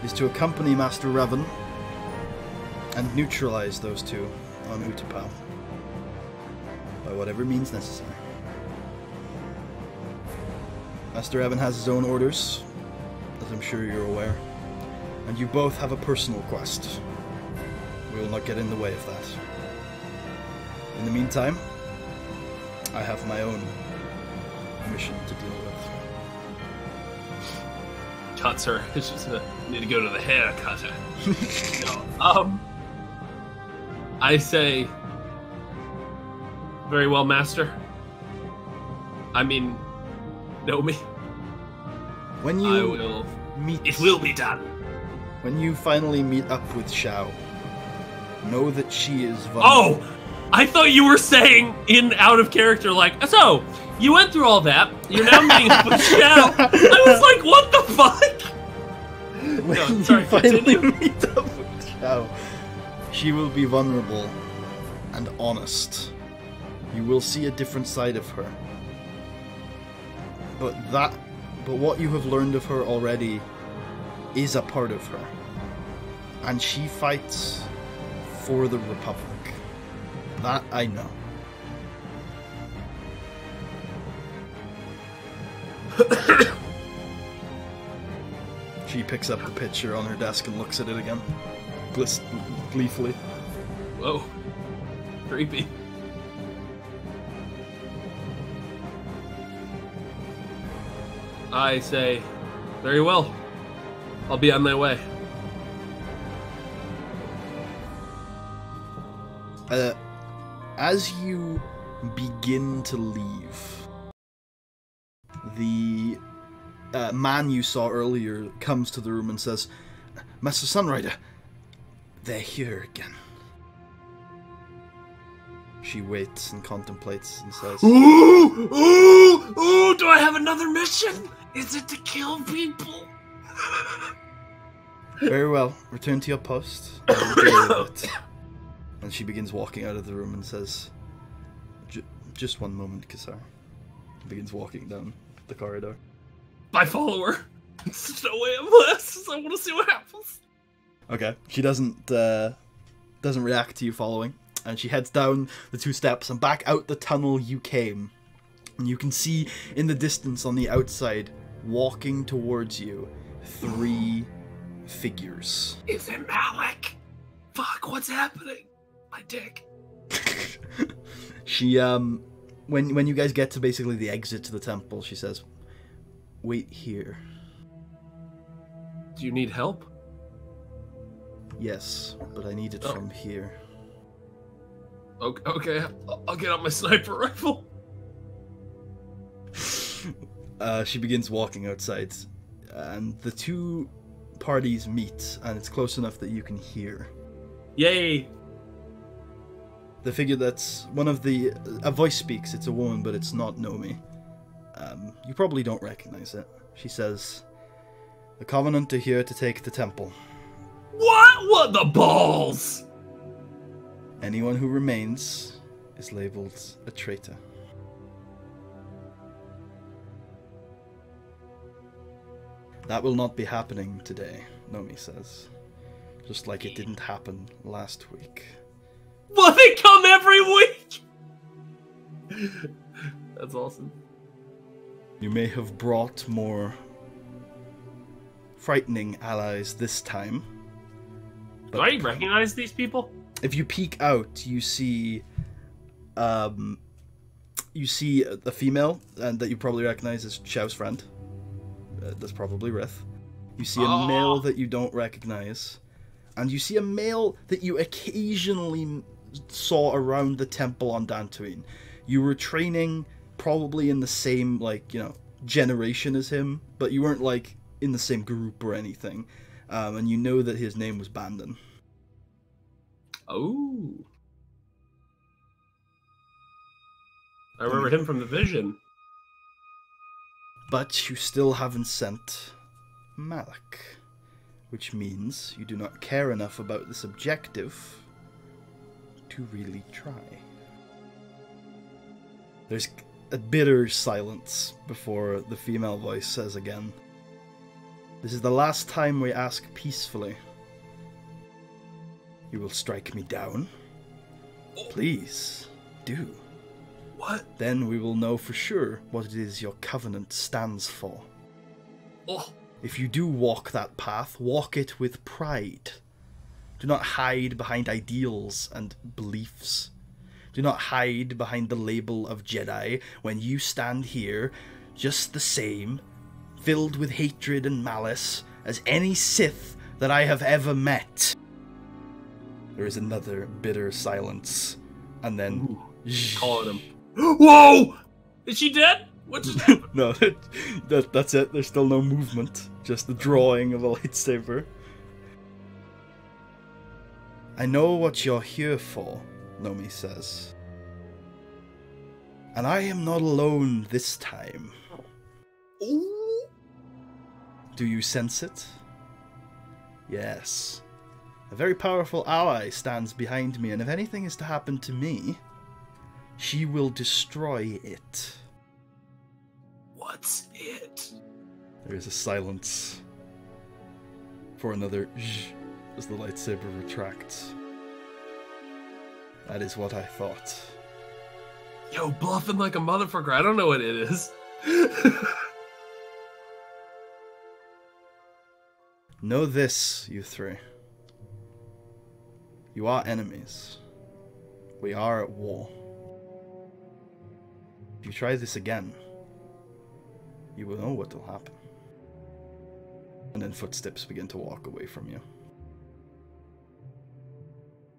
is to accompany Master Revan and neutralize those two on Utapau by whatever means necessary. Master Revan has his own orders, as I'm sure you're aware, and you both have a personal quest. We will not get in the way of that. In the meantime, I have my own mission to deal with. Cuts her. It's just need to go to the hair cutter. No. I say, very well, Master. I mean, know me. When I you will meet, it will be done. When you finally meet up with Shao, know that she is vulnerable. Oh, I thought you were saying in out of character, like, so you went through all that. You're now meeting up with Shao. I was like, what the fuck? When No, you sorry, finally continue. meet up with Shao, she will be vulnerable and honest. You will see a different side of her. But what you have learned of her already is a part of her. And she fights for the Republic. That I know. She picks up the picture on her desk and looks at it again. Gleefully. Whoa. Creepy. I say, very well. I'll be on my way. As you begin to leave, the man you saw earlier comes to the room and says, Master Sunrider, They're here again. She waits and contemplates and says, Ooh! Ooh! Ooh! Do I have another mission? Is it to kill people? very well, return to your post and deal with it. And she begins walking out of the room and says, just one moment, Kasari. Begins walking down the corridor. I follow her. There's no way I'm less. I want to see what happens. Okay. She doesn't react to you following, and she heads down the 2 steps and back out the tunnel you came. And you can see in the distance on the outside, walking towards you, 3 figures. Is it Malik? Fuck, what's happening? My dick. She when you guys get to basically the exit to the temple, she says, "Wait here." Do you need help? Yes, but I need it from here. Okay, I'll get out my sniper rifle. She begins walking outside, and the 2 parties meet, and it's close enough that you can hear. Yay! The figure that's a voice speaks. It's a woman, but it's not Nomi. You probably don't recognize it. She says, "The Covenant are here to take the temple. What? What the balls? Anyone who remains is labeled a traitor." That will not be happening today, Nomi says. Just like it didn't happen last week. Well, they come every week! That's awesome. You may have brought more frightening allies this time. Do I recognize these people? If you peek out, you see a female, and that you probably recognize as Xiao's friend. That's probably Rith. You see a male that you don't recognize, and you see a male that you occasionally saw around the temple on Dantooine. You were training probably in the same, generation as him, but you weren't, in the same group or anything. And you know that his name was Bandon. Oh. I remember him from the vision. But you still haven't sent Malik, which means you do not care enough about this objective to really try. There's a bitter silence before the female voice says again, "This is the last time we ask peacefully. You will strike me down? Please, do. What? Then we will know for sure what it is your covenant stands for. Oh. If you do walk that path, walk it with pride. Do not hide behind ideals and beliefs. Do not hide behind the label of Jedi when you stand here just the same, filled with hatred and malice as any Sith that I have ever met." There is another bitter silence, and then... Calling him. Whoa! Is she dead? What just happened? No, that's it. There's still no movement. Just the drawing of a lightsaber. "I know what you're here for," Nomi says. "And I am not alone this time." Ooh. Do you sense it? Yes. A very powerful ally stands behind me, and if anything is to happen to me, she will destroy it. What's it? There is a silence for another zh as the lightsaber retracts. That is what I thought. Yo, bluffing like a motherfucker. I don't know what it is. Know this, you 3. You are enemies. We are at war. If you try this again, you will know what will happen. And then footsteps begin to walk away from you.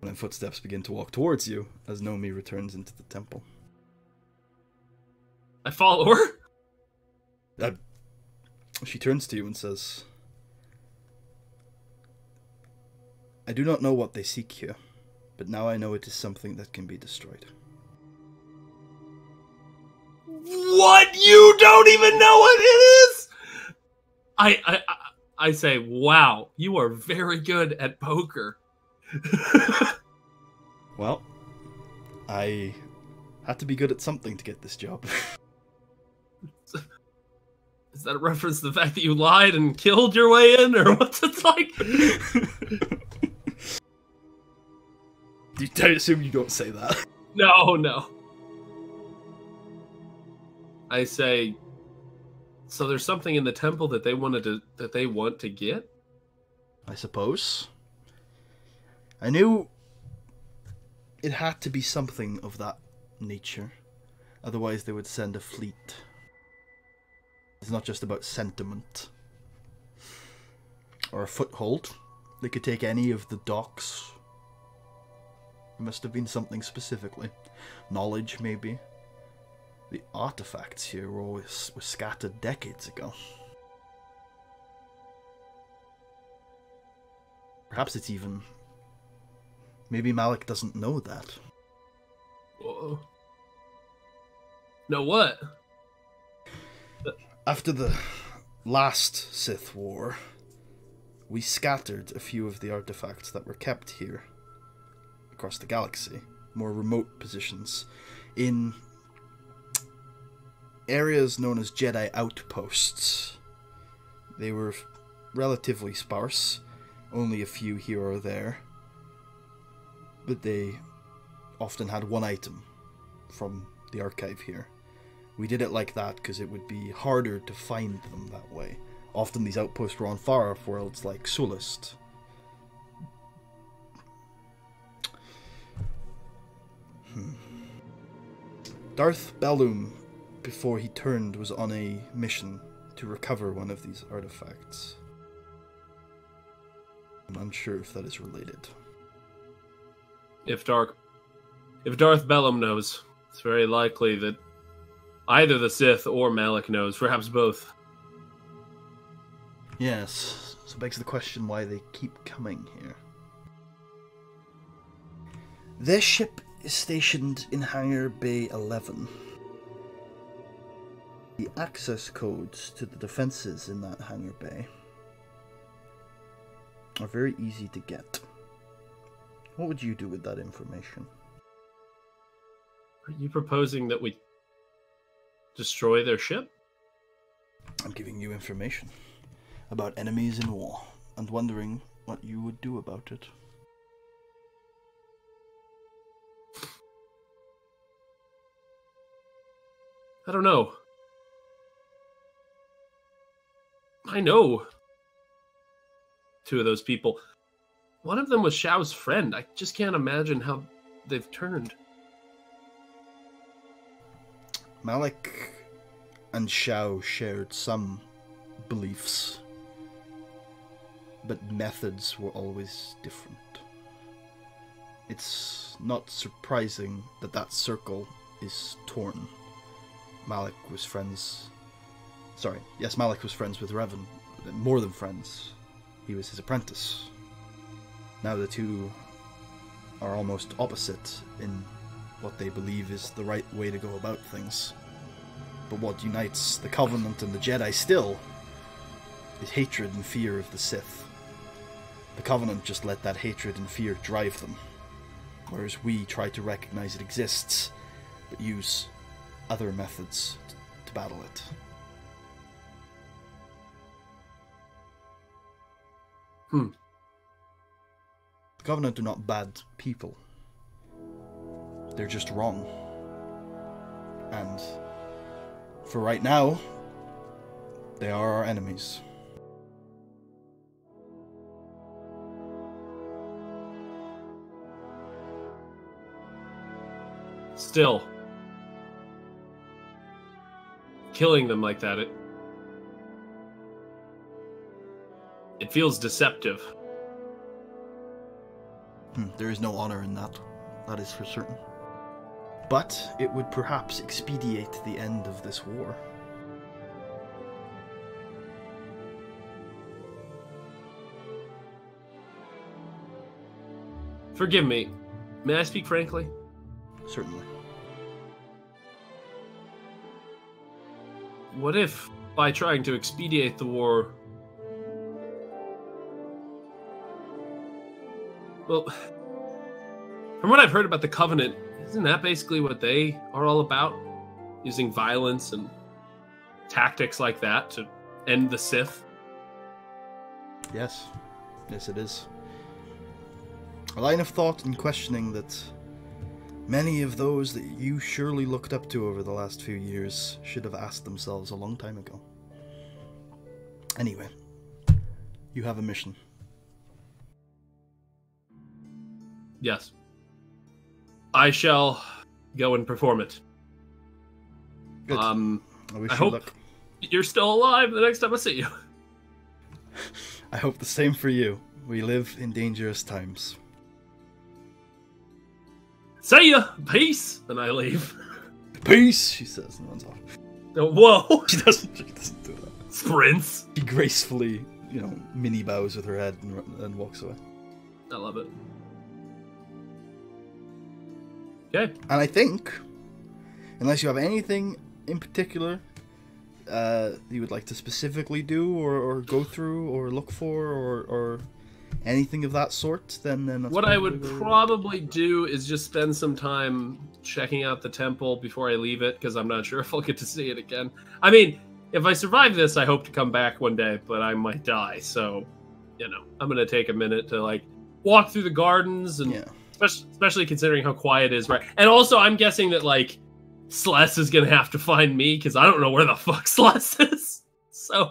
And then footsteps begin to walk towards you as Nomi returns into the temple. I follow her. She turns to you and says, I do not know what they seek here, but now I know it is something that can be destroyed. What? You don't even know what it is? I say, wow, you are very good at poker. Well, I had to be good at something to get this job. Is that a reference to the fact that you lied and killed your way in, or what's it like? I assume you don't say that. No. I say, so there's something in the temple that they want to get? I suppose. I knew it had to be something of that nature. Otherwise they would send a fleet. It's not just about sentiment. Or a foothold. They could take any of the docks. It must have been something specifically. Knowledge, maybe. The artifacts here were scattered decades ago. Perhaps it's even... Maybe Malik doesn't know that. Whoa. Know what? After the last Sith War, we scattered a few of the artifacts that were kept here across the galaxy, more remote positions, in areas known as Jedi outposts. They were relatively sparse, only a few here or there, but they often had one item from the archive here. We did it like that because it would be harder to find them that way. Often these outposts were on far-off worlds like Sullust. Darth Bellum, before he turned, was on a mission to recover one of these artifacts. I'm unsure if that is related. If Darth Bellum knows, it's very likely that either the Sith or Malik knows, perhaps both. Yes, so it begs the question why they keep coming here. Their ship is stationed in Hangar Bay 11. The access codes to the defenses in that hangar bay are very easy to get. What would you do with that information? Are you proposing that we destroy their ship? I'm giving you information about enemies in war and wondering what you would do about it. I don't know. I know two of those people. One of them was Xiao's friend. I just can't imagine how they've turned. Malik and Xiao shared some beliefs, but methods were always different. It's not surprising that that circle is torn. Malik was friends with Revan. More than friends. He was his apprentice. Now the two are almost opposite in what they believe is the right way to go about things. But what unites the Covenant and the Jedi still is hatred and fear of the Sith. The Covenant just let that hatred and fear drive them, whereas we try to recognize it exists, but use other methods to battle it. The Covenant are not bad people. They're just wrong. And for right now, they are our enemies. Still, killing them like that, it feels deceptive. There is no honor in that. That is for certain. But it would perhaps expedite the end of this war. Forgive me. May I speak frankly? Certainly. What if, by trying to expedite the war... Well, from what I've heard about the Covenant, isn't that basically what they are all about? Using violence and tactics like that to end the Sith? Yes. Yes, it is. A line of thought and questioning that many of those that you surely looked up to over the last few years should have asked themselves a long time ago. Anyway, you have a mission. Yes. I shall go and perform it. Good. I wish I you hope luck. you're still alive the next time I see you. I hope the same for you. We live in dangerous times. See ya! Peace! And I leave. Peace, she says, and runs off. Oh, whoa! She doesn't do that. Sprints! She gracefully, mini bows with her head and walks away. I love it. Okay. And I think, unless you have anything in particular you would like to specifically do or go through or look for or anything of that sort, then that's what I would probably do is just spend some time checking out the temple before I leave it, because I'm not sure if I'll get to see it again. I mean, if I survive this, I hope to come back one day, but I might die, so, I'm going to take a minute to, walk through the gardens, and especially considering how quiet it is, right? And also, I'm guessing that, Sless is going to have to find me, because I don't know where the fuck Sless is, so...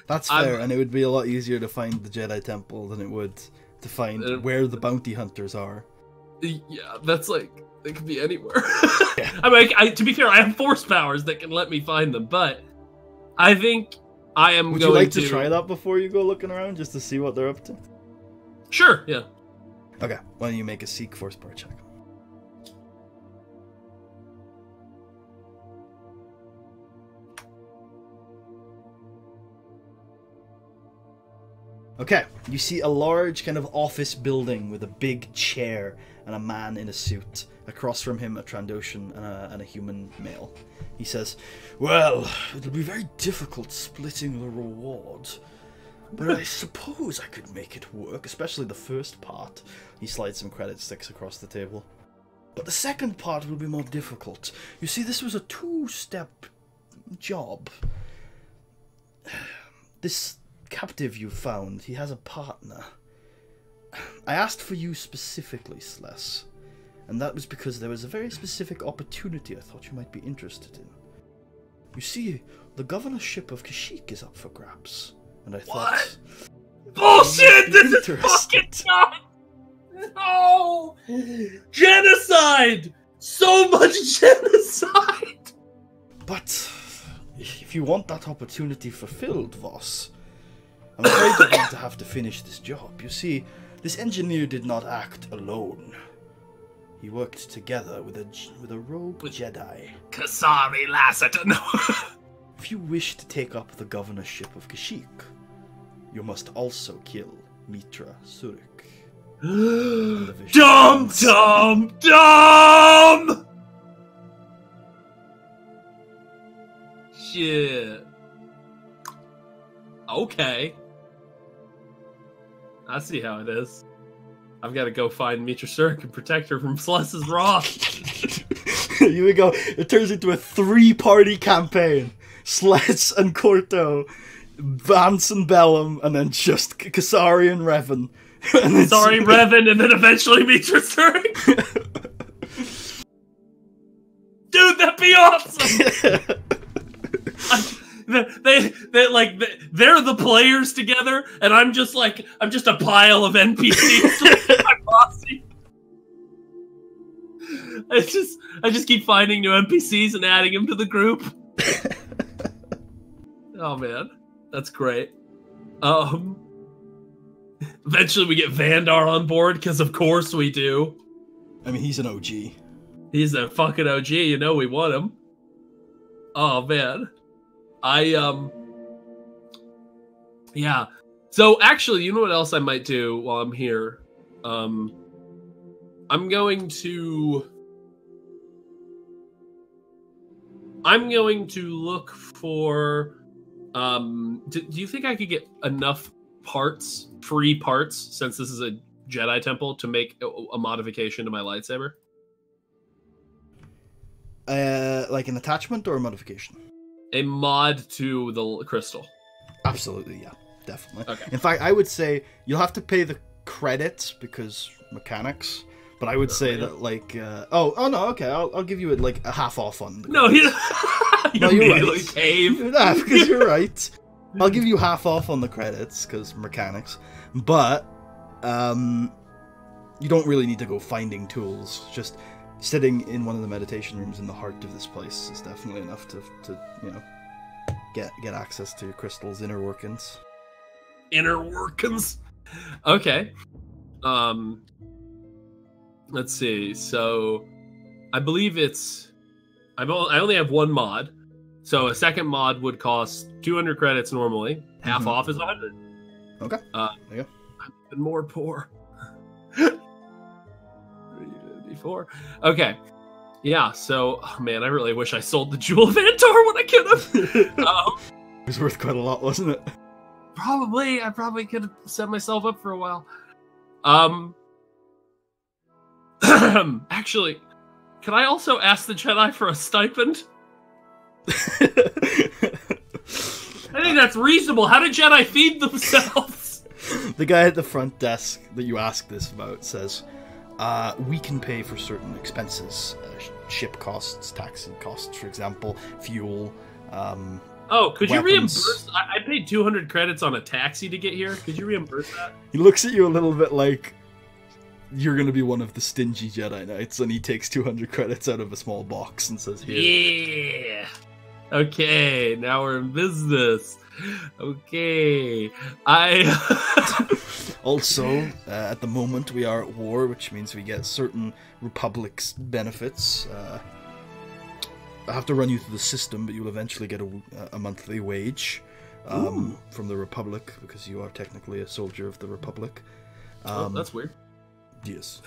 That's fair, and it would be a lot easier to find the Jedi Temple than it would to find where the bounty hunters are. Yeah, that's it could be anywhere. Yeah. I mean, to be fair, I have force powers that can let me find them, but I think I am Would going to... you like to try that before you go looking around, just to see what they're up to? Sure, yeah. Okay, why don't you make a Seek Force Power check? Okay, you see a large kind of office building with a big chair and a man in a suit. Across from him, a Trandoshan and a human male. He says, "Well, it'll be very difficult splitting the reward, but I suppose I could make it work, especially the first part." He slides some credit sticks across the table. "But the second part will be more difficult. You see, this was a two-step job. This captive you found, he has a partner. I asked for you specifically, Sless, and that was because there was a very specific opportunity I thought you might be interested in. You see, the governorship of Kashyyyk is up for grabs, and I thought... Bullshit! This is fucking not... No! Genocide! So much genocide! But if you want that opportunity fulfilled, Voss, I'm afraid you're going to have to finish this job. You see, this engineer did not act alone. He worked together with a rogue Jedi. Kasari Lassiter, no. If you wish to take up the governorship of Kashyyyk, you must also kill Mitra Surik. Dumb! Shit. Okay. I see how it is. I've got to go find Mitra Surik and protect her from Sless's wrath. Here we go. It turns into a 3-party campaign. Sless and Corto, Vance and Bellum, and then just Kasari and Revan. Sorry, Revan, and then eventually Mitra Surik. Dude, that'd be awesome! They're the players together, and I'm just a pile of NPCs. My posse. I just keep finding new NPCs and adding them to the group. Oh man, that's great. Eventually we get Vandar on board, because of course we do. I mean, he's an OG. He's a fucking OG, we want him. Oh man. Yeah. So actually, you know what else I might do while I'm here? I'm going to look for. Do you think I could get enough parts, free parts, since this is a Jedi temple, to make a modification to my lightsaber? Like an attachment or a modification? A mod to the crystal. Absolutely, yeah, definitely. Okay. In fact, I would say you'll have to pay the credits because mechanics. But I would say that, like, oh no, okay, I'll give you like a half off on. The no, you're right. Cave. Because you're right. I'll give you half off on the credits because mechanics, but you don't really need to go finding tools. Just sitting in one of the meditation rooms in the heart of this place is definitely enough to you know get access to your crystal's inner workings. Inner workings. Okay. Let's see. So, I believe I only have one mod, so a second mod would cost 200 credits normally. Half off is 100. Okay. There you go. I'm even more poor. 354. Okay. Yeah. So, oh man, I really wish I sold the Jewel of Antar when I could have. It was worth quite a lot, wasn't it? Probably. I probably could have set myself up for a while. Actually, can I also ask the Jedi for a stipend? I think that's reasonable. How do Jedi feed themselves? The guy at the front desk that you asked this about says, we can pay for certain expenses. Ship costs, taxi costs, for example, fuel, could you reimburse? I paid 200 credits on a taxi to get here. Could you reimburse that? He looks at you a little bit like you're going to be one of the stingy Jedi Knights, and he takes 200 credits out of a small box and says, here. Yeah. Okay, now we're in business. Okay. Also, at the moment, we are at war, which means we get certain Republic's benefits. I have to run you through the system, but you'll eventually get a monthly wage from the Republic, because you are technically a soldier of the Republic. That's weird. Yes.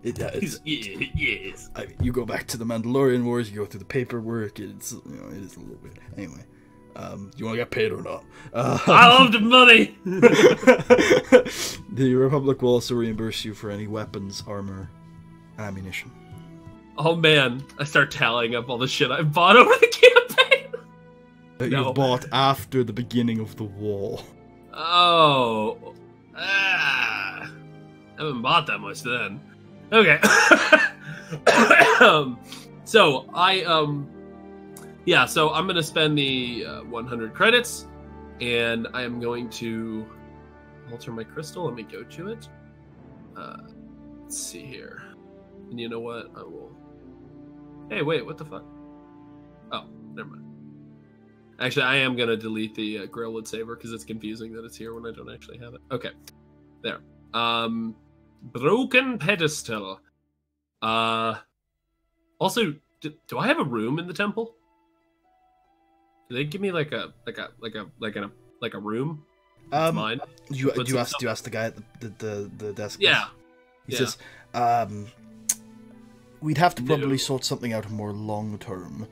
Yes. I mean, you go back to the Mandalorian Wars, you go through the paperwork, it is a little bit. Anyway, you want to get paid or not? I love the money! The Republic will also reimburse you for any weapons, armor, and ammunition. Oh man, I start tallying up all the shit I bought over the campaign! That you bought after the beginning of the war. Oh. I haven't bought that much then. Okay. So I'm gonna spend the 100 credits, and I am going to alter my crystal. Let me go to it. Let's see here. And you know what? I will. Hey, wait, what the fuck? Oh, never mind. Actually, I am gonna delete the Grailwood Saber because it's confusing that it's here when I don't actually have it. Okay, there. Broken pedestal. Also, do I have a room in the temple? Do they give me like a room? Mine. Do you ask the guy at the desk? Yeah. He says, we'd have to probably sort something out more long term,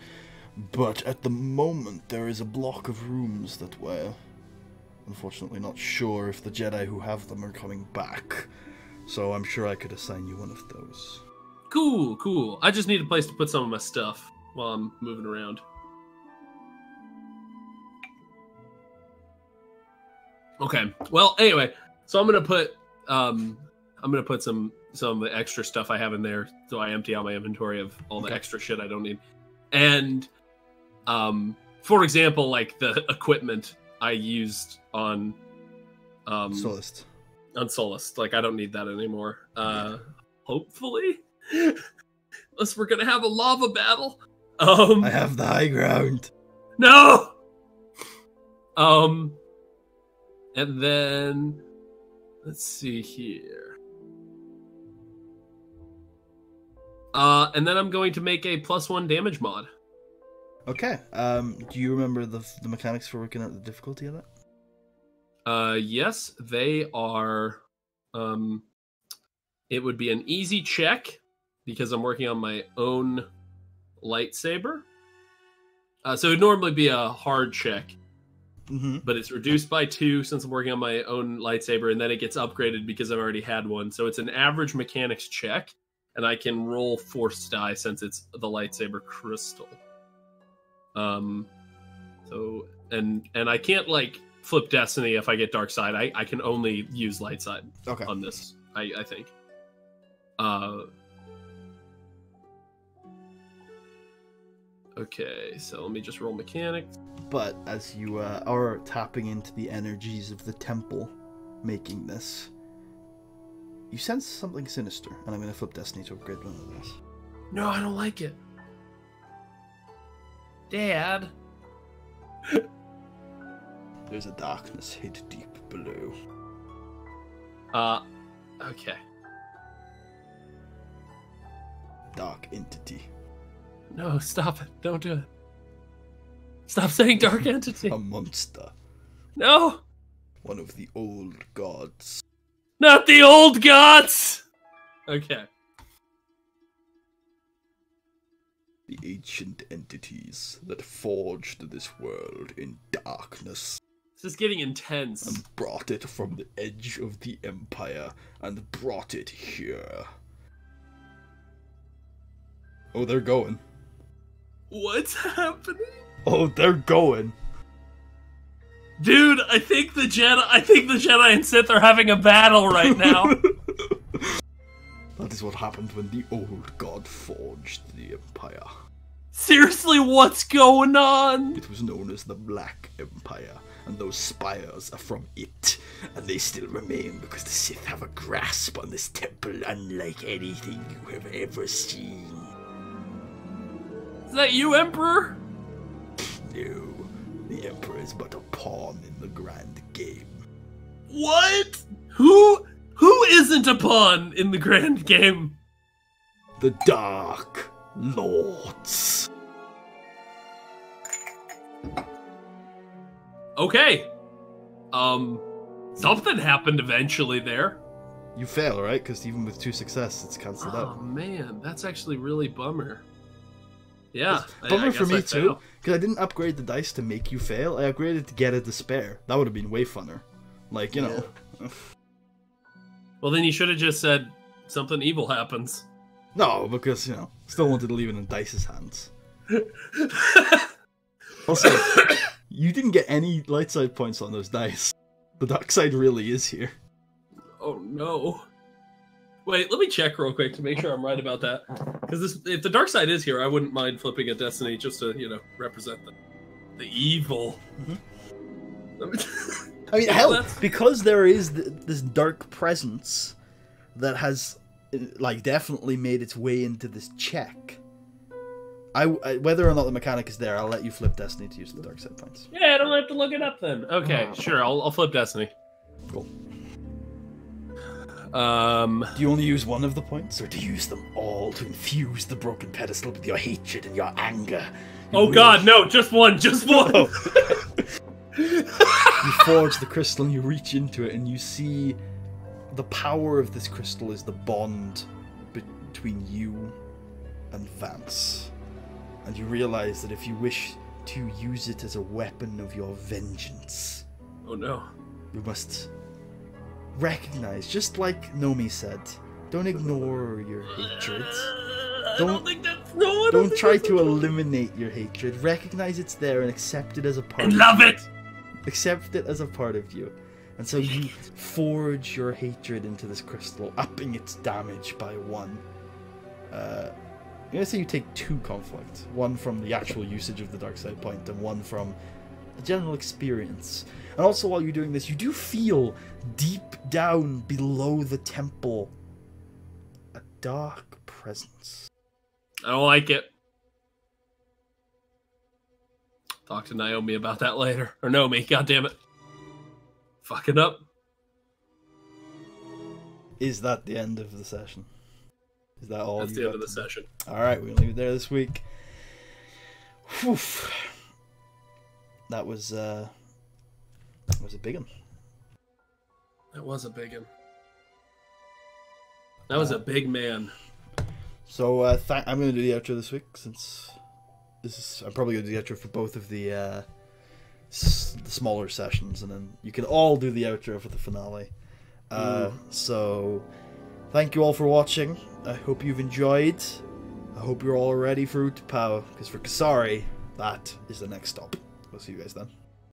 but at the moment there is a block of rooms that we're unfortunately not sure if the Jedi who have them are coming back. So I'm sure I could assign you one of those. Cool. I just need a place to put some of my stuff while I'm moving around. Okay. Well, anyway, so I'm gonna put some of the extra stuff I have in there, so I empty out my inventory of all the extra shit I don't need. And for example, like the equipment I used on Solist. On Solist. Like, I don't need that anymore. Hopefully. Unless we're gonna have a lava battle. I have the high ground. No! And then let's see here. And then I'm going to make a +1 damage mod. Okay. Do you remember the mechanics for working out the difficulty of that? Yes, they are It would be an easy check because I'm working on my own lightsaber. So it would normally be a hard check, but it's reduced by 2 since I'm working on my own lightsaber, and then it gets upgraded because I've already had one. So it's an average mechanics check, and I can roll force die since it's the lightsaber crystal. So and I can't like flip destiny if I get dark side. I can only use light side on this. I think. Okay, so let me just roll mechanics. But as you are tapping into the energies of the temple, making this, you sense something sinister, and I'm going to flip destiny to upgrade one of this. No, I don't like it. Dad. There's a darkness hid deep below. Okay. Dark entity. No, stop it. Don't do it. Stop saying dark entity. A monster. No! One of the old gods. Not the old gods! Okay. The ancient entities that forged this world in darkness. This is getting intense. And brought it from the edge of the Empire and brought it here. Oh, they're going. What's happening? Oh, they're going. Dude, I think the Jedi and Sith are having a battle right now. That is what happened when the old god forged the Empire. Seriously, what's going on? It was known as the Black Empire, and those spires are from it, and they still remain because the Sith have a grasp on this temple unlike anything you have ever seen. Is that you, Emperor? No, the Emperor is but a pawn in the grand game. What? Who isn't a pawn in the grand game? The Dark Lords. Okay. Something happened eventually there. You fail, right? Because even with 2 successes, it's cancelled out. Oh man, that's actually really bummer. Yeah, bummer for me too, because I didn't upgrade the dice to make you fail. I upgraded to get a despair. That would have been way funner. Like, you know. Well, then you should have just said something evil happens. No, because, you know, still wanted to leave it in Dice's hands. Also, you didn't get any light side points on those dice. The dark side really is here. Oh no. Wait, let me check real quick to make sure I'm right about that. Because if the dark side is here, I wouldn't mind flipping a destiny just to, you know, represent the evil. I mean, hell, because there is this dark presence that has, like, definitely made its way into this check. Whether or not the mechanic is there, I'll let you flip destiny to use the dark side points. Yeah, I don't have to look it up then. Okay, sure, I'll flip destiny. Cool. Do you only use one of the points, or do you use them all to infuse the broken pedestal with your hatred and your anger? God, no, just one, just one! No. You forge the crystal and you reach into it and you see the power of this crystal is the bond between you and Vance. And you realize that if you wish to use it as a weapon of your vengeance... Oh no. You must recognize, just like Nomi said, don't ignore your hatred. Don't try to eliminate your hatred. Recognize it's there and accept it as a part of you. Love it! Accept it as a part of you. And so you forge your hatred into this crystal, upping its damage by 1. I'm going to say you take 2 conflict. 1 from the actual usage of the dark side point, and 1 from a general experience. And also while you're doing this, you do feel deep down below the temple a dark presence. I don't like it. Talk to Naomi about that later. Or Naomi, goddammit. Fucking up. Is that the end of the session? Is that all? That's the end of the session. Alright, we're gonna leave it there this week. Whew. That was a big one. That was a big one. That was a big man. So I'm going to do the outro this week, since I'm probably going to do the outro for both of the smaller sessions, and then you can all do the outro for the finale. So thank you all for watching. I hope you've enjoyed. I hope you're all ready for Utapau, because for Kasari, that is the next stop. We'll see you guys then.